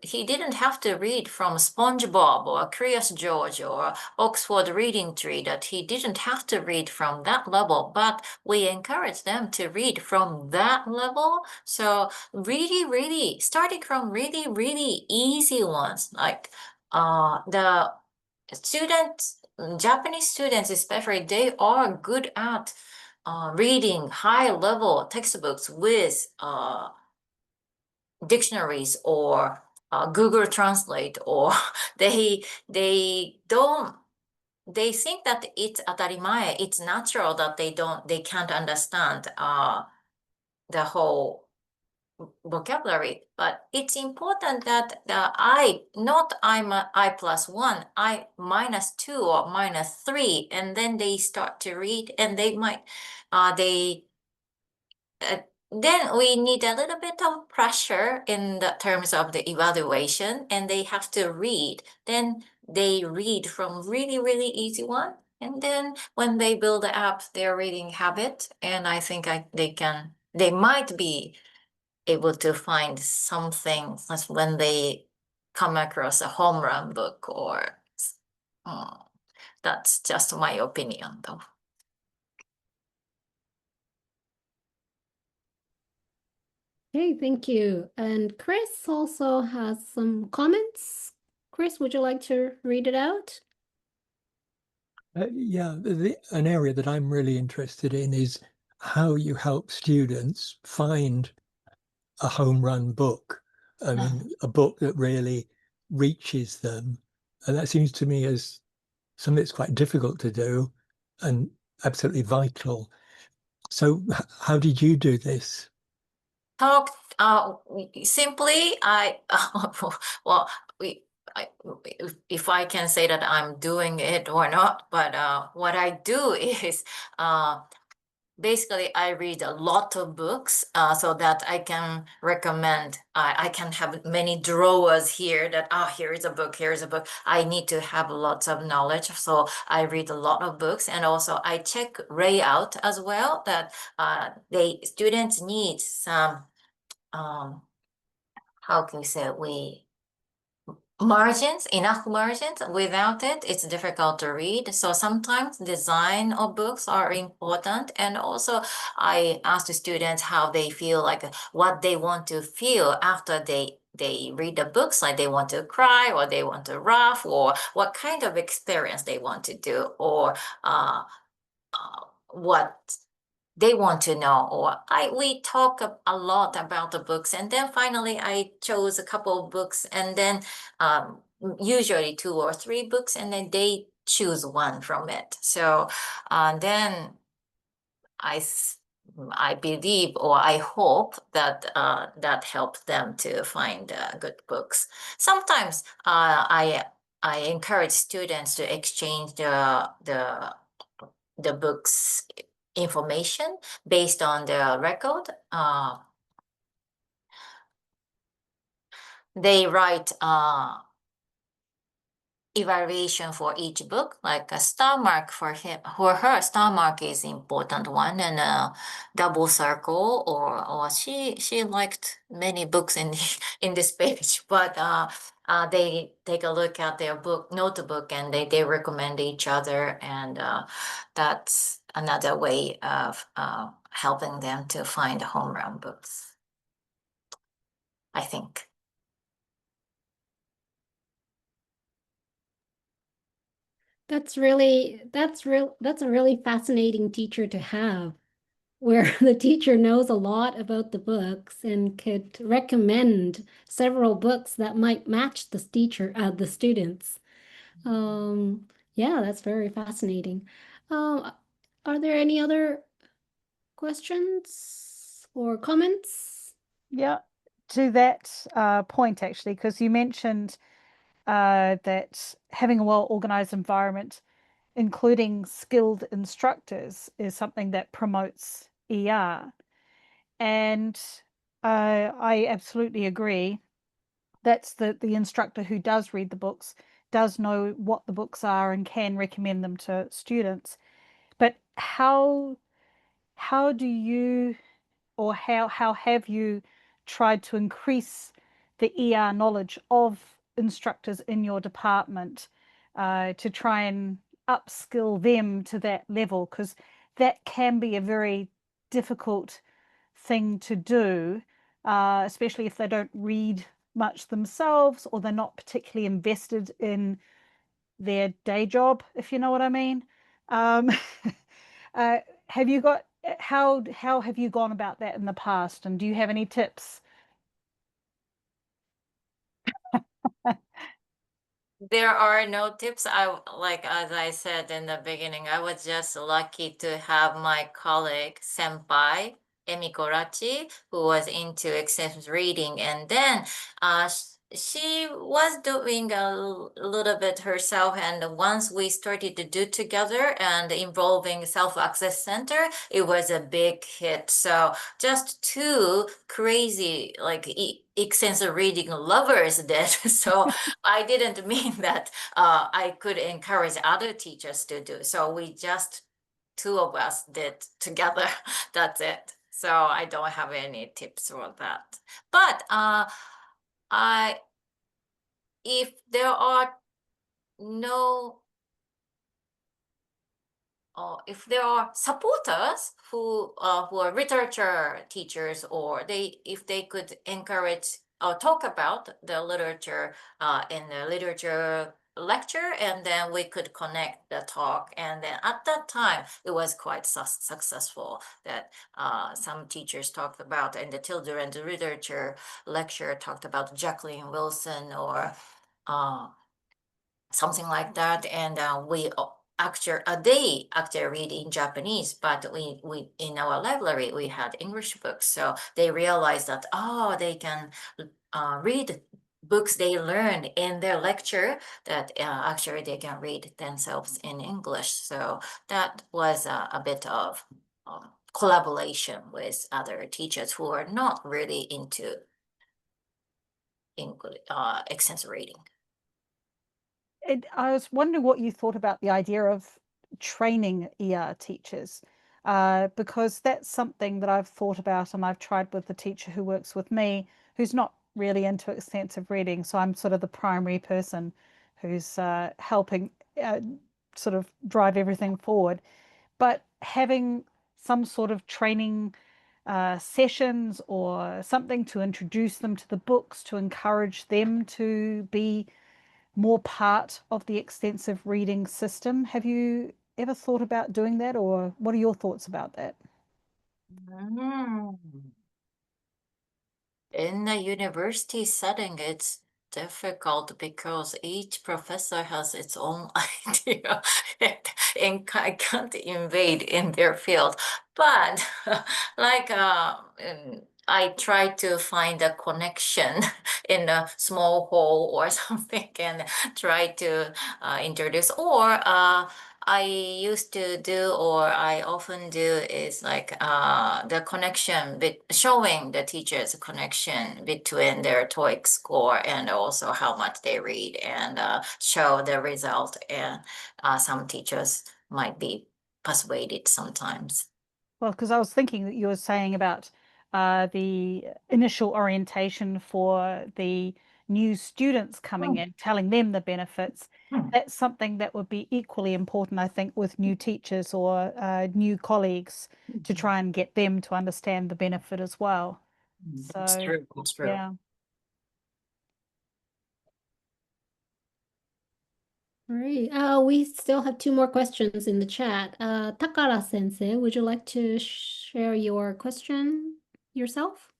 he didn't have to read from SpongeBob or Curious George or Oxford Reading Tree, that he didn't have to read from that level, but we encourage them to read from that level. So really, really, starting from really, really easy ones, like the students, Japanese students especially, they are good at reading high level textbooks with dictionaries or Google Translate, or they don't they think that it's atarimae, it's natural that they can't understand the whole vocabulary, but it's important that not I plus one, I minus two or minus three, and then they start to read, and they might, then we need a little bit of pressure in the terms of the evaluation, and they have to read. Then they read from really, really easy one, And then when they build up their reading habit, and I think they might be able to find something as when they come across a home run book or that's just my opinion though. Okay, thank you. And Chris also has some comments. Chris, would you like to read it out? Yeah, an area that I'm really interested in is how you help students find a home run book. I mean, a book that really reaches them. And that seems to me as something that's quite difficult to do and absolutely vital. So how did you do this? Simply, well, if I can say that I'm doing it or not, but what I do is basically I read a lot of books so that I can recommend. I can have many drawers here that here is a book, here is a book. I need to have lots of knowledge, so I read a lot of books, and also I check layout as well. That students need some how can we say enough margins. Without it, it's difficult to read. So sometimes design of books are important. And also I ask the students how they feel, like what they want to feel after they read the books, like they want to cry or they want to laugh, or what kind of experience they want to do, or what they want to know, or we talk a lot about the books, and then finally I chose a couple of books, and then usually 2 or 3 books, and then they choose one from it. So then I believe, or I hope that that helps them to find good books. Sometimes I encourage students to exchange the books information based on the record. They write evaluation for each book, like a star mark for him. For her, star mark is important one, and a double circle, or she liked many books in in this page, but they take a look at their book notebook, and they recommend each other, and that's another way of helping them to find home run books, I think. That's a really fascinating teacher to have, where the teacher knows a lot about the books and could recommend several books that might match the students. Yeah, that's very fascinating. Um, are there any other questions or comments? Yeah, to that point, actually, because you mentioned that having a well-organized environment, including skilled instructors, is something that promotes ER. And I absolutely agree. That's the instructor who does read the books, does know what the books are and can recommend them to students. But how do you, or how have you tried to increase the ER knowledge of instructors in your department to try and upskill them to that level? Because that can be a very difficult thing to do, especially if they don't read much themselves, or they're not particularly invested in their day job, if you know what I mean. Have you got how have you gone about that in the past, and do you have any tips? There are no tips. Like as I said in the beginning, I was just lucky to have my colleague senpai Emi Korachi, who was into extensive reading, and then she was doing a little bit herself, and once we started to do together and involving self-access center, it was a big hit. So just two crazy like extensive reading lovers did. So I didn't mean that I could encourage other teachers to do. So we just two of us did together. That's it. So I don't have any tips for that. But I if there are no if there are supporters who are literature teachers, or if they could encourage or talk about the literature in the literature lecture, and then we could connect the talk, and then at that time it was quite successful that some teachers talked about, and the children's literature lecture talked about Jacqueline Wilson or something like that, and we they actually read in Japanese, but we in our library we had English books, so they realized that they can read books they learned in their lecture, that actually they can read themselves in English. So that was a bit of collaboration with other teachers who are not really into English extensive reading. I was wondering what you thought about the idea of training ER teachers, because that's something that I've thought about, and I've tried with the teacher who works with me, who's not really into extensive reading. So I'm sort of the primary person who's helping sort of drive everything forward. But having some sort of training sessions or something to introduce them to the books, to encourage them to be more part of the extensive reading system. Have you ever thought about doing that, or what are your thoughts about that? In the university setting, it's difficult because each professor has its own idea and I can't invade in their field. But like I try to find a connection in a small hole or something and try to introduce, or I used to do, or I often do, is like the connection, showing the teachers a connection between their TOEIC score and also how much they read, and show the result. And some teachers might be persuaded sometimes. Well, because I was thinking that you were saying about the initial orientation for the new students coming in, telling them the benefits. That's something that would be equally important, I think, with new teachers or new colleagues, to try and get them to understand the benefit as well. That's So, true. That's true. yeah. Great. We still have two more questions in the chat. Takara Sensei, would you like to share your question yourself?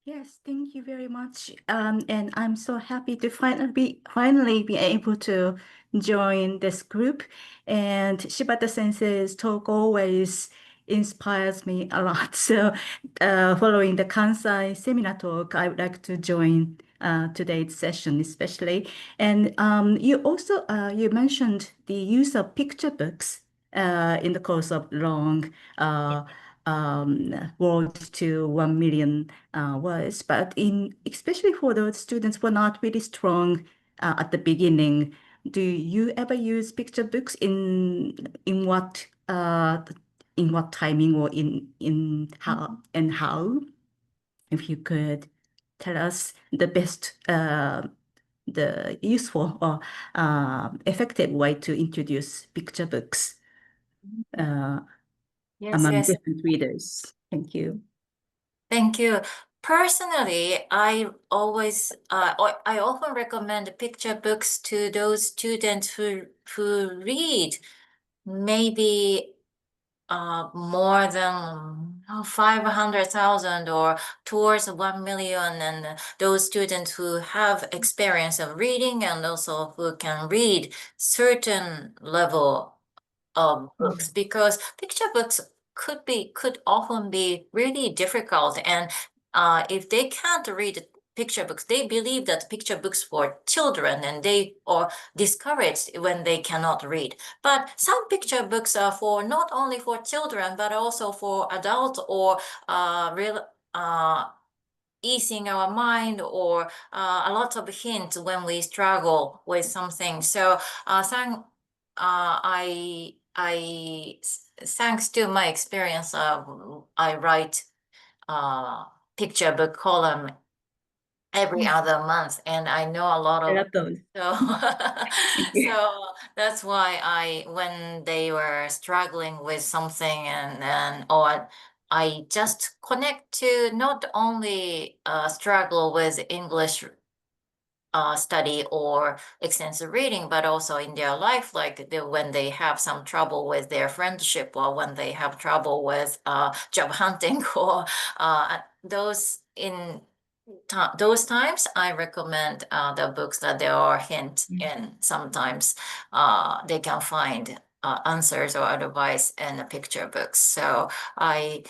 Yes, thank you very much. And I'm so happy to finally be able to join this group. And Shibata Sensei's talk always inspires me a lot. So, following the Kansai seminar talk, I would like to join today's session especially. And you also you mentioned the use of picture books in the course of long word to 1 million words, but especially for those students who are not really strong at the beginning, do you ever use picture books in what timing, or in how and how? If you could tell us the best, the useful or effective way to introduce picture books Yes, among yes. different readers. Thank you. Thank you. Personally, I often recommend picture books to those students who read maybe more than 500,000 or towards 1 million, and those students who have experience of reading and also who can read certain level of books, because picture books could often be really difficult, and if they can't read picture books. They believe that picture books for children, and they are discouraged when they cannot read. But some picture books are for not only for children, but also for adults, or real easing our mind, or a lot of hints when we struggle with something. So thanks to my experience, I write picture book column every other month, and I know a lot I of love those. so Thank you. so that's why when they were struggling with something, and then or I just connect to not only struggle with English study or extensive reading, but also in their life, like when they have some trouble with their friendship, or when they have trouble with job hunting, or those those times, I recommend the books that there are hints in. Sometimes they can find answers or advice in the picture books. So I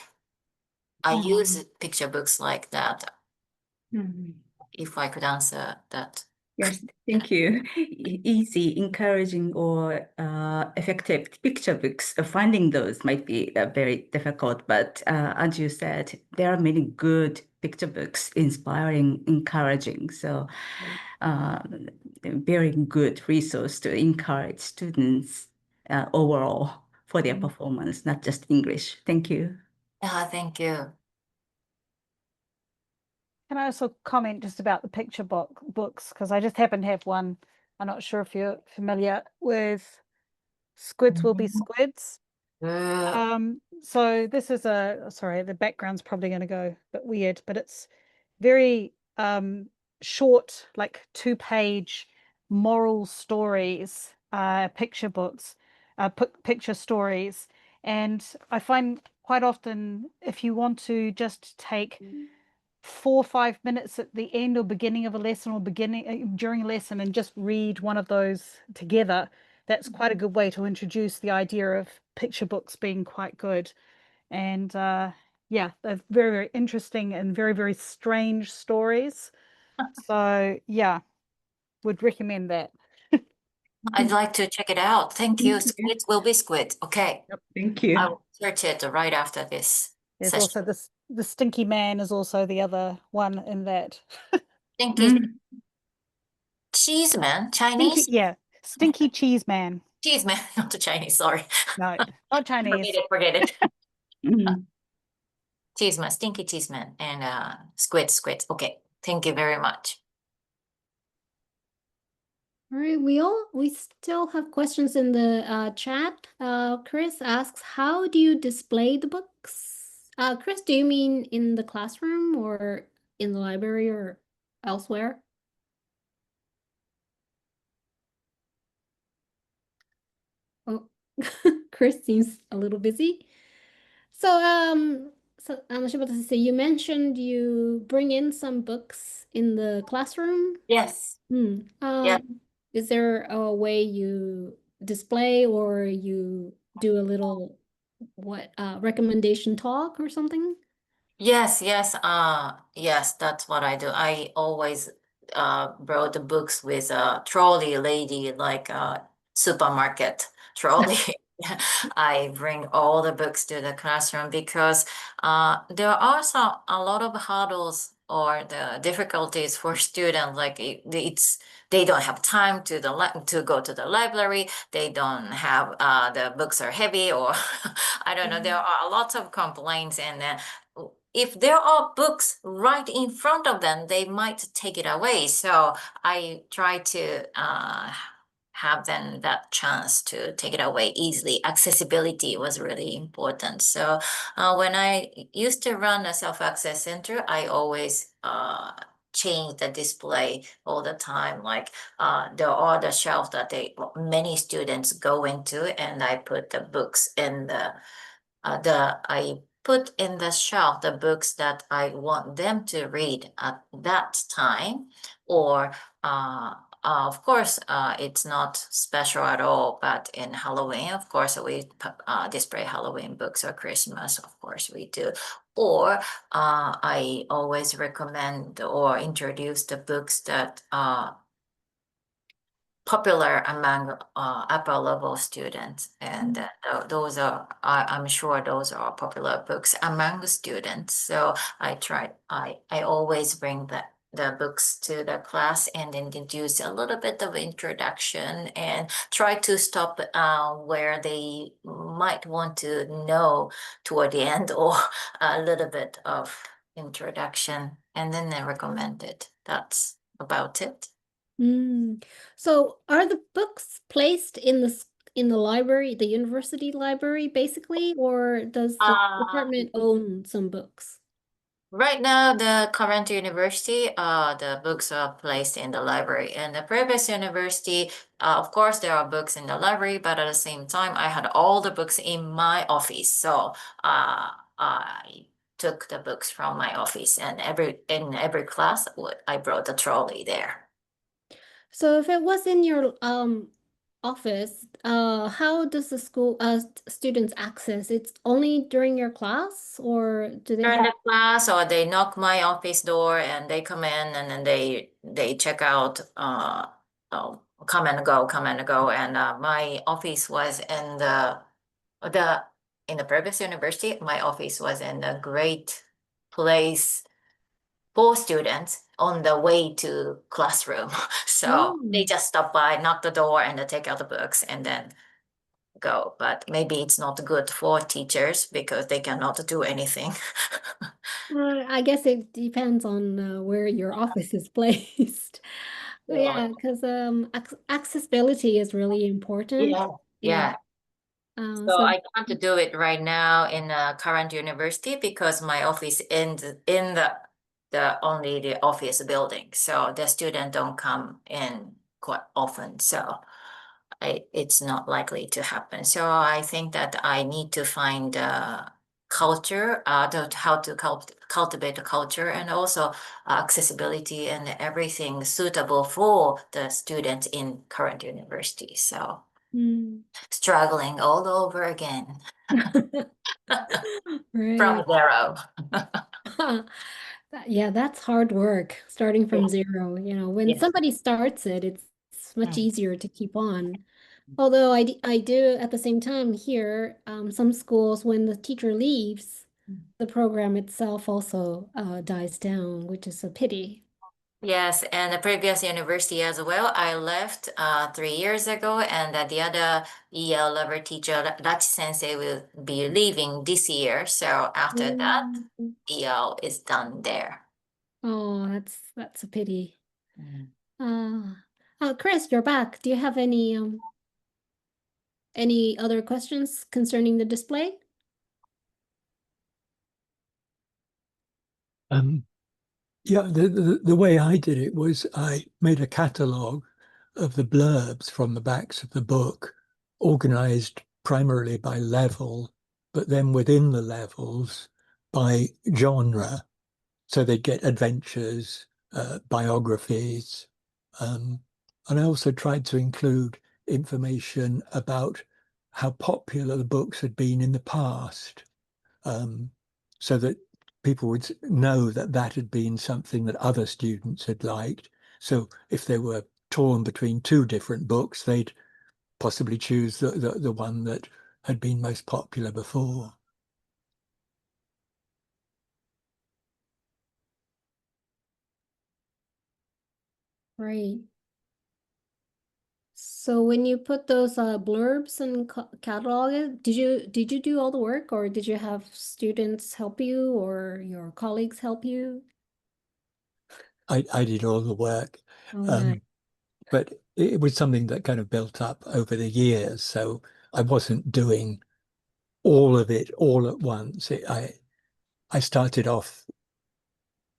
use picture books like that, if I could answer that. Yes, thank you. Easy, encouraging, or effective picture books. Finding those might be very difficult, but as you said, there are many good picture books, inspiring, encouraging. So, very good resource to encourage students overall for their performance, not just English. Thank you. Thank you. Can I also comment just about the picture books? Because I just happen to have one. I'm not sure if you're familiar with Squids Will Be Squids. So this is sorry, the background's probably going to go a bit weird, but it's very short, like 2-page moral stories, picture books, picture stories. And I find quite often, if you want to just take 4 or 5 minutes at the end or beginning of a lesson, or beginning during a lesson, and just read one of those together, that's quite a good way to introduce the idea of picture books being quite good. And yeah, they're very, very interesting and very, very strange stories. So yeah, would recommend that. I'd like to check it out. Thank you. Squid will be squid. Okay. Yep, thank you. I will search it right after this There's session. also the Stinky Man is also the other one in that. Stinky cheese man, Chinese? Yeah, Stinky Cheese Man. Cheese man, not the Chinese, sorry. No, not Chinese. Forget it. Mhm. Cheese man, stinky cheese man, and squid. Okay, thank you very much. All right, we still have questions in the chat. Chris asks, how do you display the books? Chris, do you mean in the classroom or in the library or elsewhere? Oh, Chris seems a little busy. So Shibata-sensei, you mentioned you bring in some books in the classroom. Yes. Yeah. Is there a way you display, or you do a little recommendation talk or something? Yes, yes, that's what I do. I always brought the books with a trolley lady, like a supermarket trolley. I bring all the books to the classroom because there are a lot of hurdles or the difficulties for students. Like they don't have time to go to the library. They don't have the books are heavy, or I don't know. There are lots of complaints, and if there are books right in front of them, they might take it away. So I try to have them that chance to take it away easily. Accessibility was really important. So when I used to run a self-access center, I always change the display all the time. Like there are the shelf that many students go into, and I put the books in I put in the shelf the books that I want them to read at that time, or of course, it's not special at all, but in Halloween, of course, we display Halloween books, or Christmas, of course, we do. Or I always recommend or introduce the books that are popular among upper level students, and those are I'm sure those are popular books among students. So I always bring the books to the class and introduce a little bit of introduction and try to stop where they might want to know toward the end, or a little bit of introduction, and then I recommend it. That's about it. So are the books placed in the library, the university library, basically, or does the department own some books? Right now, the current university, the books are placed in the library. And the previous university, of course, there are books in the library, but at the same time, I had all the books in my office. So I took the books from my office, and in every class, I brought a trolley there. So if it was in your office, how does the school students access? It's only during your class, or do they During have? the class, or they knock my office door and they come in, and then they check out oh, come and go, come and go. And my office was in the in the previous university. My office was in a great place for students on the way to classroom. So they Oh. just stop by, knock the door, and they take out the books and then go. But maybe it's not good for teachers because they cannot do anything. I guess it depends on where your office is placed. But Yeah. yeah, because accessibility is really important. Yeah, Yeah. yeah. So So I can't do it right now in the current university because my office in the only the office building. So the student don't come in quite often. So it's not likely to happen. So I think that I need to find culture, how to cultivate a culture, and also accessibility and everything suitable for the students in current university. So struggling all over again right. from zero. Yeah, that's hard work starting Yeah. from zero. When Yes. somebody starts it, it's much Mm. easier to keep on. Although I do at the same time here, some schools, when the teacher leaves, the program itself also dies down, which is a pity. Yes, and the previous university as well. I left 3 years ago, and the other EL level teacher, Dutch sensei, will be leaving this year. So after that, Mm. EL is done there. Oh, that's a pity. Mm. Chris, you're back. Do you have any other questions concerning the display? Yeah, the way I did it was I made a catalogue of the blurbs from the backs of the book, organized primarily by level, but then within the levels by genre. So they'd get adventures, biographies, and I also tried to include information about how popular the books had been in the past, so that people would know that that had been something that other students had liked. So if they were torn between two different books, they'd possibly choose the one that had been most popular before. Right. So when you put those blurbs and catalog it, did you do all the work, or did you have students help you or your colleagues help you? I did all the work. Oh, nice. But it was something that kind of built up over the years. So I wasn't doing all of it all at once. I started off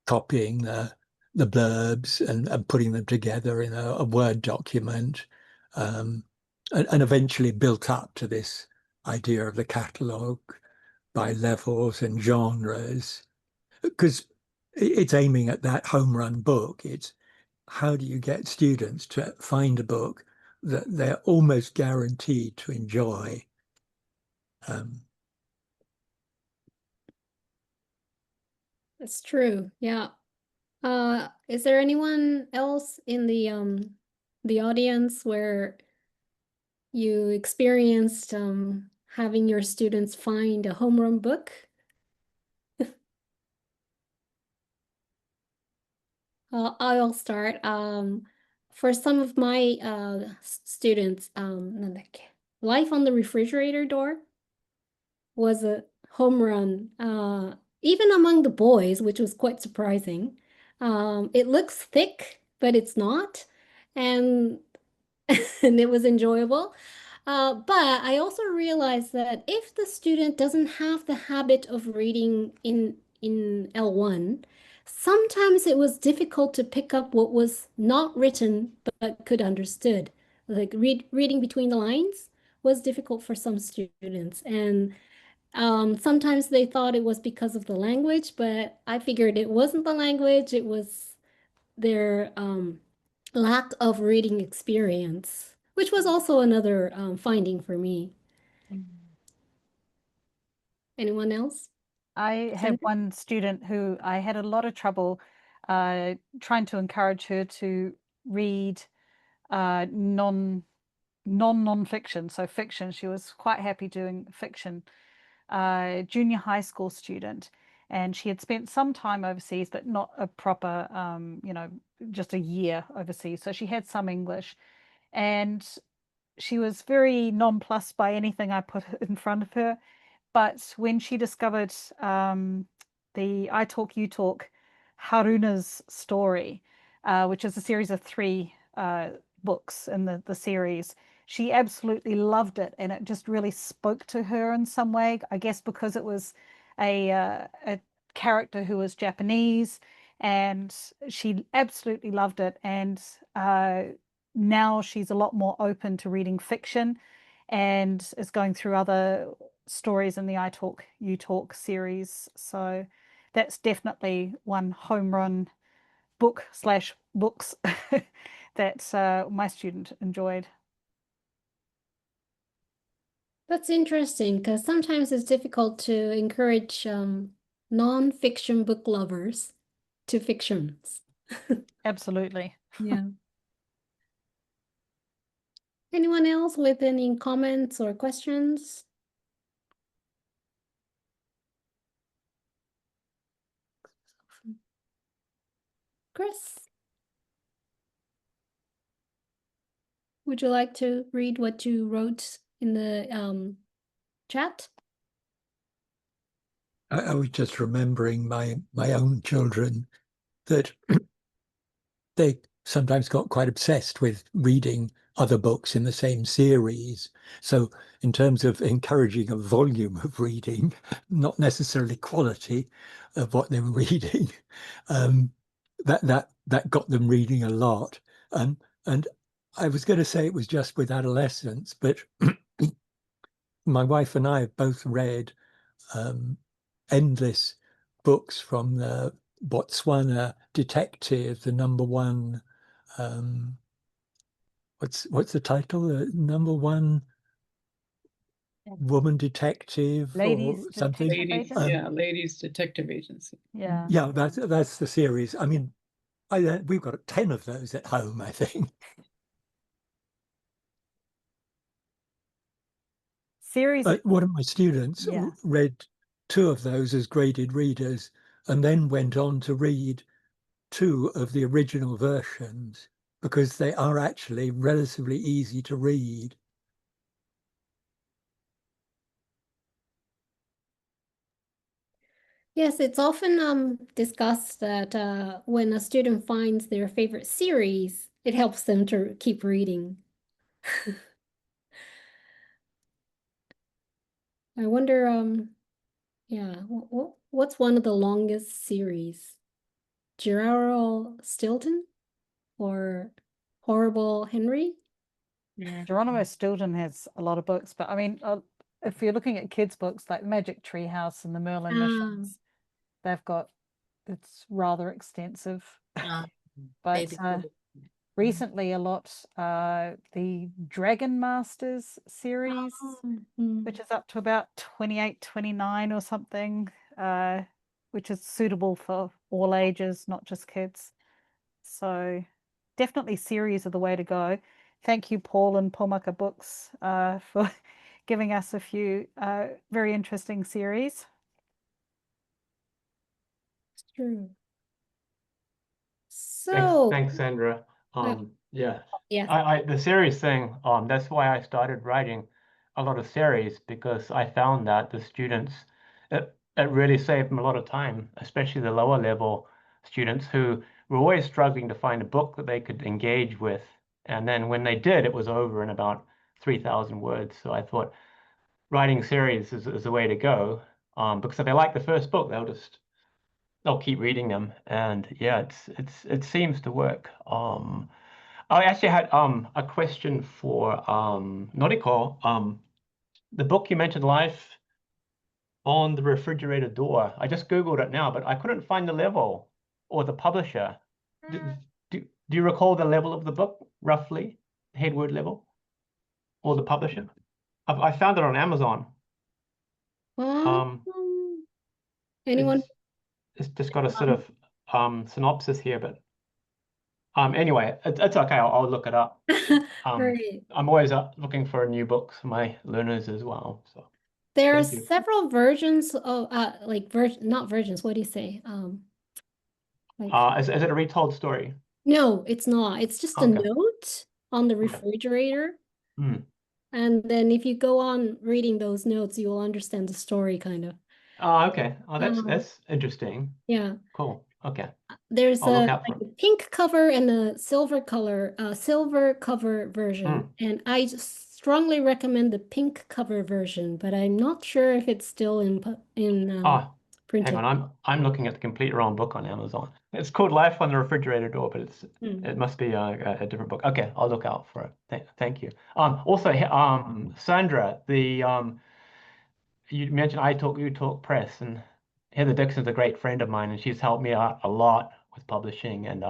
copying the blurbs and putting them together in a Word document, and eventually built up to this idea of the catalogue by levels and genres, because it's aiming at that home run book. It's how do you get students to find a book that they're almost guaranteed to enjoy? That's true. Yeah. Is there anyone else in the audience where you experienced having your students find a homeroom book? I'll start. For some of my students, Life on the Refrigerator Door was a home run, even among the boys, which was quite surprising. It looks thick, but it's not, and and it was enjoyable. But I also realized that if the student doesn't have the habit of reading in L1, sometimes it was difficult to pick up what was not written but could understood. Like reading between the lines was difficult for some students, and sometimes they thought it was because of the language, but I figured it wasn't the language, it was their lack of reading experience, which was also another finding for me. Anyone else? I have one student who I had a lot of trouble trying to encourage her to read non-fiction, so fiction. She was quite happy doing fiction. Junior high school student, and she had spent some time overseas, but not a proper, just a year overseas. So she had some English, and she was very nonplussed by anything I put in front of her. But when she discovered the I Talk, You Talk, Haruna's Story, which is a series of 3 books in the series, she absolutely loved it, and it just really spoke to her in some way. I guess because it was a character who was Japanese, and she absolutely loved it. And now she's a lot more open to reading fiction, and is going through other stories in the I Talk, You Talk series. So that's definitely one home run book/books that my student enjoyed. That's interesting because sometimes it's difficult to encourage non-fiction book lovers to fictions. Absolutely. Yeah. Anyone else with any comments or questions? Chris, would you like to read what you wrote in the chat? I was just remembering my own children, that they sometimes got quite obsessed with reading other books in the same series. So in terms of encouraging a volume of reading, not necessarily quality of what they were reading, that got them reading a lot. And I was going to say it was just with adolescents, but my wife and I have both read endless books from the Botswana detective, the #1. What's the title? The #1 woman detective Ladies or something. Detective Agency. Yeah, Ladies Detective Agency. Yeah. Yeah, that's the series. I mean, we've got 10 of those at home, I think. Series. One of my students read 2 of those as graded readers, and then went on to read 2 of the original versions, because they are actually relatively easy to read. Yes, it's often discussed that when a student finds their favorite series, it helps them to keep reading. I wonder, yeah, what's one of the longest series? Gerald Stilton or Horrible Henry? Geronimo Stilton has a lot of books, but I mean, if you're looking at kids' books like Magic Tree House and the Merlin Missions, they've got, it's rather extensive. But recently a lot, the Dragon Masters series, which is up to about 28, 29 or something. which is suitable for all ages, not just kids. So definitely series are the way to go. Thank you, Paul and Pomaka Books, for giving us a few very interesting series. It's true. Thanks, So, thanks, Sandra. Yeah, yes. the series thing, that's why I started writing a lot of series, because I found that the students, it really saved them a lot of time, especially the lower level students who were always struggling to find a book that they could engage with. And then when they did, it was over in about 3,000 words. So I thought writing series is the way to go, because if they like the first book, they'll keep reading them, and yeah, it seems to work. I actually had a question for Noriko. The book you mentioned, Life on the Refrigerator Door. I just Googled it now, but I couldn't find the level or the publisher. Do, do you recall the level of the book, roughly? Headword level or the publisher? I found it on Amazon. Anyone? It's just got a sort of synopsis here, but anyway, it's okay. I'll look it up. Great. I'm always looking for new books for my learners as well. So There are thank you. several versions of like not versions, what do you say? Like Is it a retold story? no, it's not. It's just a Okay. note on the Okay. refrigerator. Hmm. And then if you go on reading those notes, you will understand the story kind of. Oh, okay. Oh, that's interesting. Yeah. Cool. Okay. There's I'll look a out for like it. a pink cover and a silver cover version. And I strongly recommend the pink cover version, but I'm not sure if it's still in Hang printed. on, I'm looking at the complete wrong book on Amazon. It's called Life on the Refrigerator Door, but it must be a different book. Okay, I'll look out for it. Thank you. Also, Sandra, you mentioned you talk press, and Heather Dixon's a great friend of mine, and she's helped me out a lot with publishing. And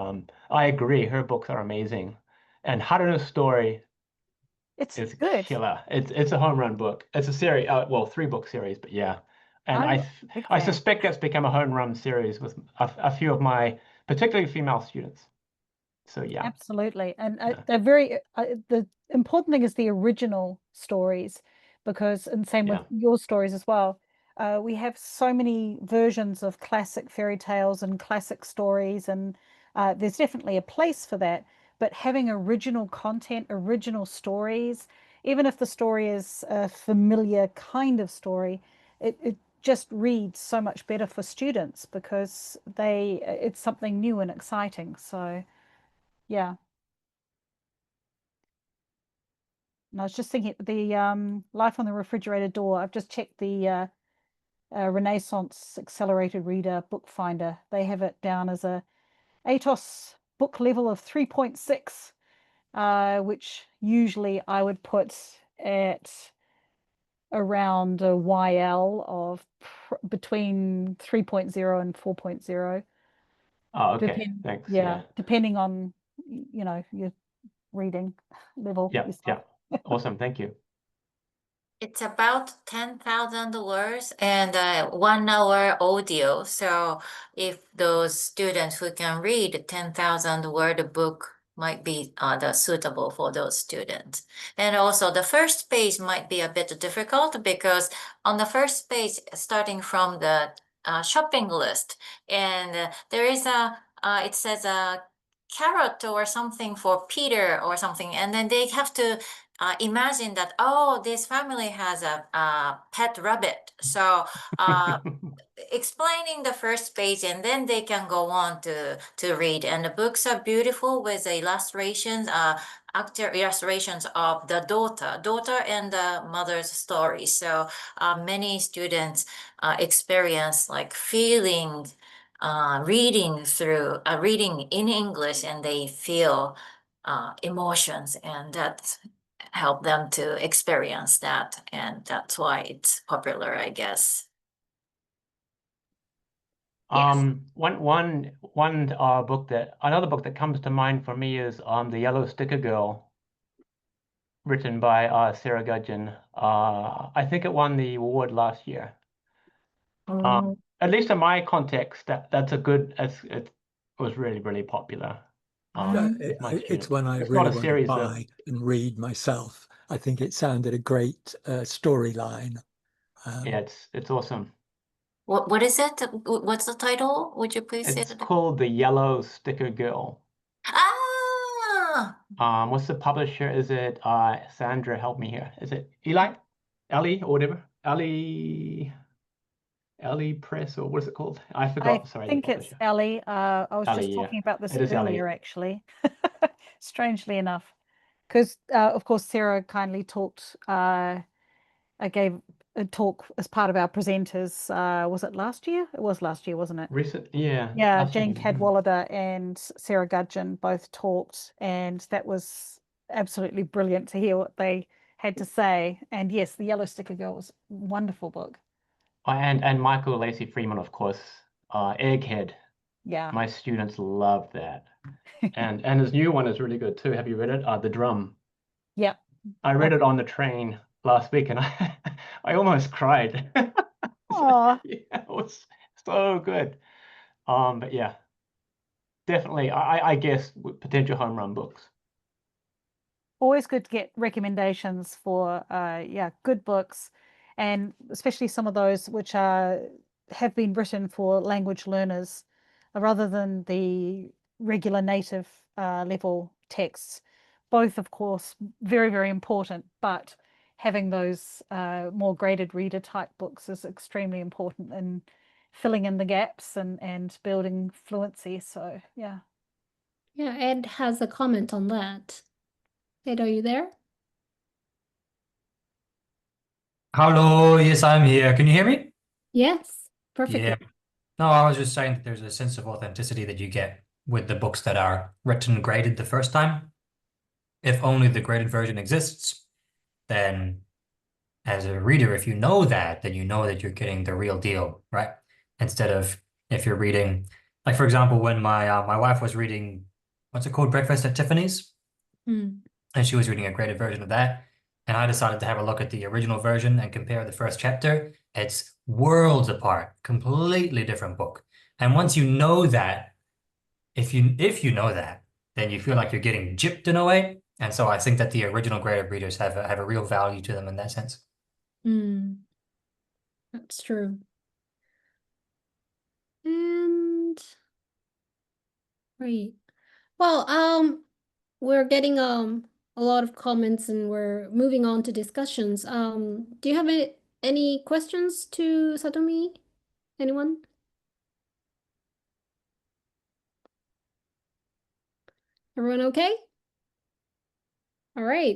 I agree, her books are amazing. And Haruno's Story is good. killer. It's a home run book. It's a series, well, 3-book series, but yeah. And I'm a big I fan. suspect that's become a home run series with a few of my particularly female students. So yeah. Absolutely. And Yeah. they're very, the important thing is the original stories, because, and same with your stories as well. We have so many versions of classic fairy tales and classic stories, and there's definitely a place for that. But having original content, original stories, even if the story is a familiar kind of story, it just reads so much better for students because it's something new and exciting. So yeah. And I was just thinking the Life on the Refrigerator Door. I've just checked the Renaissance Accelerated Reader Book Finder. They have it down as a ATOS book level of 3.6, which usually I would put at around a YL of between 3.0 and 4.0. Oh, okay. Thanks. Yeah, depending on your reading level. Yeah. Awesome. Thank you. It's about 10,000 words and 1 hour audio. So if those students who can read 10,000 word book might be suitable for those students. And also the first page might be a bit difficult because on the first page, starting from the shopping list, and there is it says a carrot or something for Peter or something, and then they have to imagine that, oh, this family has a pet rabbit. So explaining the first page, and then they can go on to read. And the books are beautiful with illustrations, actor illustrations of the daughter and the mother's story. So many students experience like feeling, reading in English, and they feel emotions, and that help them to experience that, and that's why it's popular, I guess. Yes. Another book that comes to mind for me is The Yellow Sticker Girl, written by Sarah Gudgeon. I think it won the award last year. at least in my context, that's a good. It was really, really popular. with my It's students. one I It's really not a want to series though. buy and read myself. I think it sounded a great storyline. Yeah, it's awesome. What is it? What's the title? Would you please say It's it? called The Yellow Sticker Girl. Ah, What's the publisher? Is it Sandra, help me here. Is it Eli? Ellie or whatever? Ellie Press, or what is it called? I forgot. Sorry, the think it's publisher. Ellie. I was Ellie, just yeah. talking about this It is Ellie. earlier, actually, strangely enough, because of course Sarah kindly talked. I gave a talk as part of our presenters. Was it last year? It was last year, wasn't it? Recent, yeah. Yeah, last Jane year. Cadwallader and Sarah Gudgeon both talked, and that was absolutely brilliant to hear what they had to say. And yes, The Yellow Sticker Girl was a wonderful book. And Michael Lacey Freeman, of course. Egghead. Yeah. My students love that. And his new one is really good too. Have you read it? The Drum. Yep. I read it on the train last week and I I almost cried. Aw. Yeah, it was so good. But yeah, definitely I guess potential home run books. Always good to get recommendations for yeah, good books, and especially some of those which are have been written for language learners rather than the regular native level texts. Both, of course, very, very important, but having those more graded reader type books is extremely important in filling in the gaps and building fluency. So yeah. Yeah, Ed has a comment on that. Ed, are you there? Hello, yes, I'm here. Can you hear me? Yes, perfectly. Yeah. No, I was just saying that there's a sense of authenticity that you get with the books that are written graded the first time. If only the graded version exists, then as a reader, if you know that, then you know that you're getting the real deal, right? Instead of if you're reading, like for example, when my wife was reading, what's it called, Breakfast at Tiffany's, Mm. and she was reading a graded version of that. And I decided to have a look at the original version and compare the first chapter. It's worlds apart, completely different book. And once you know that, if you know that, then you feel like you're getting gypped in a way. And so I think that the original graded readers have a real value to them in that sense. Mm. That's true. And right. Well, we're getting a lot of comments and we're moving on to discussions. Do you have any questions to Satomi? Anyone? Everyone okay? All right.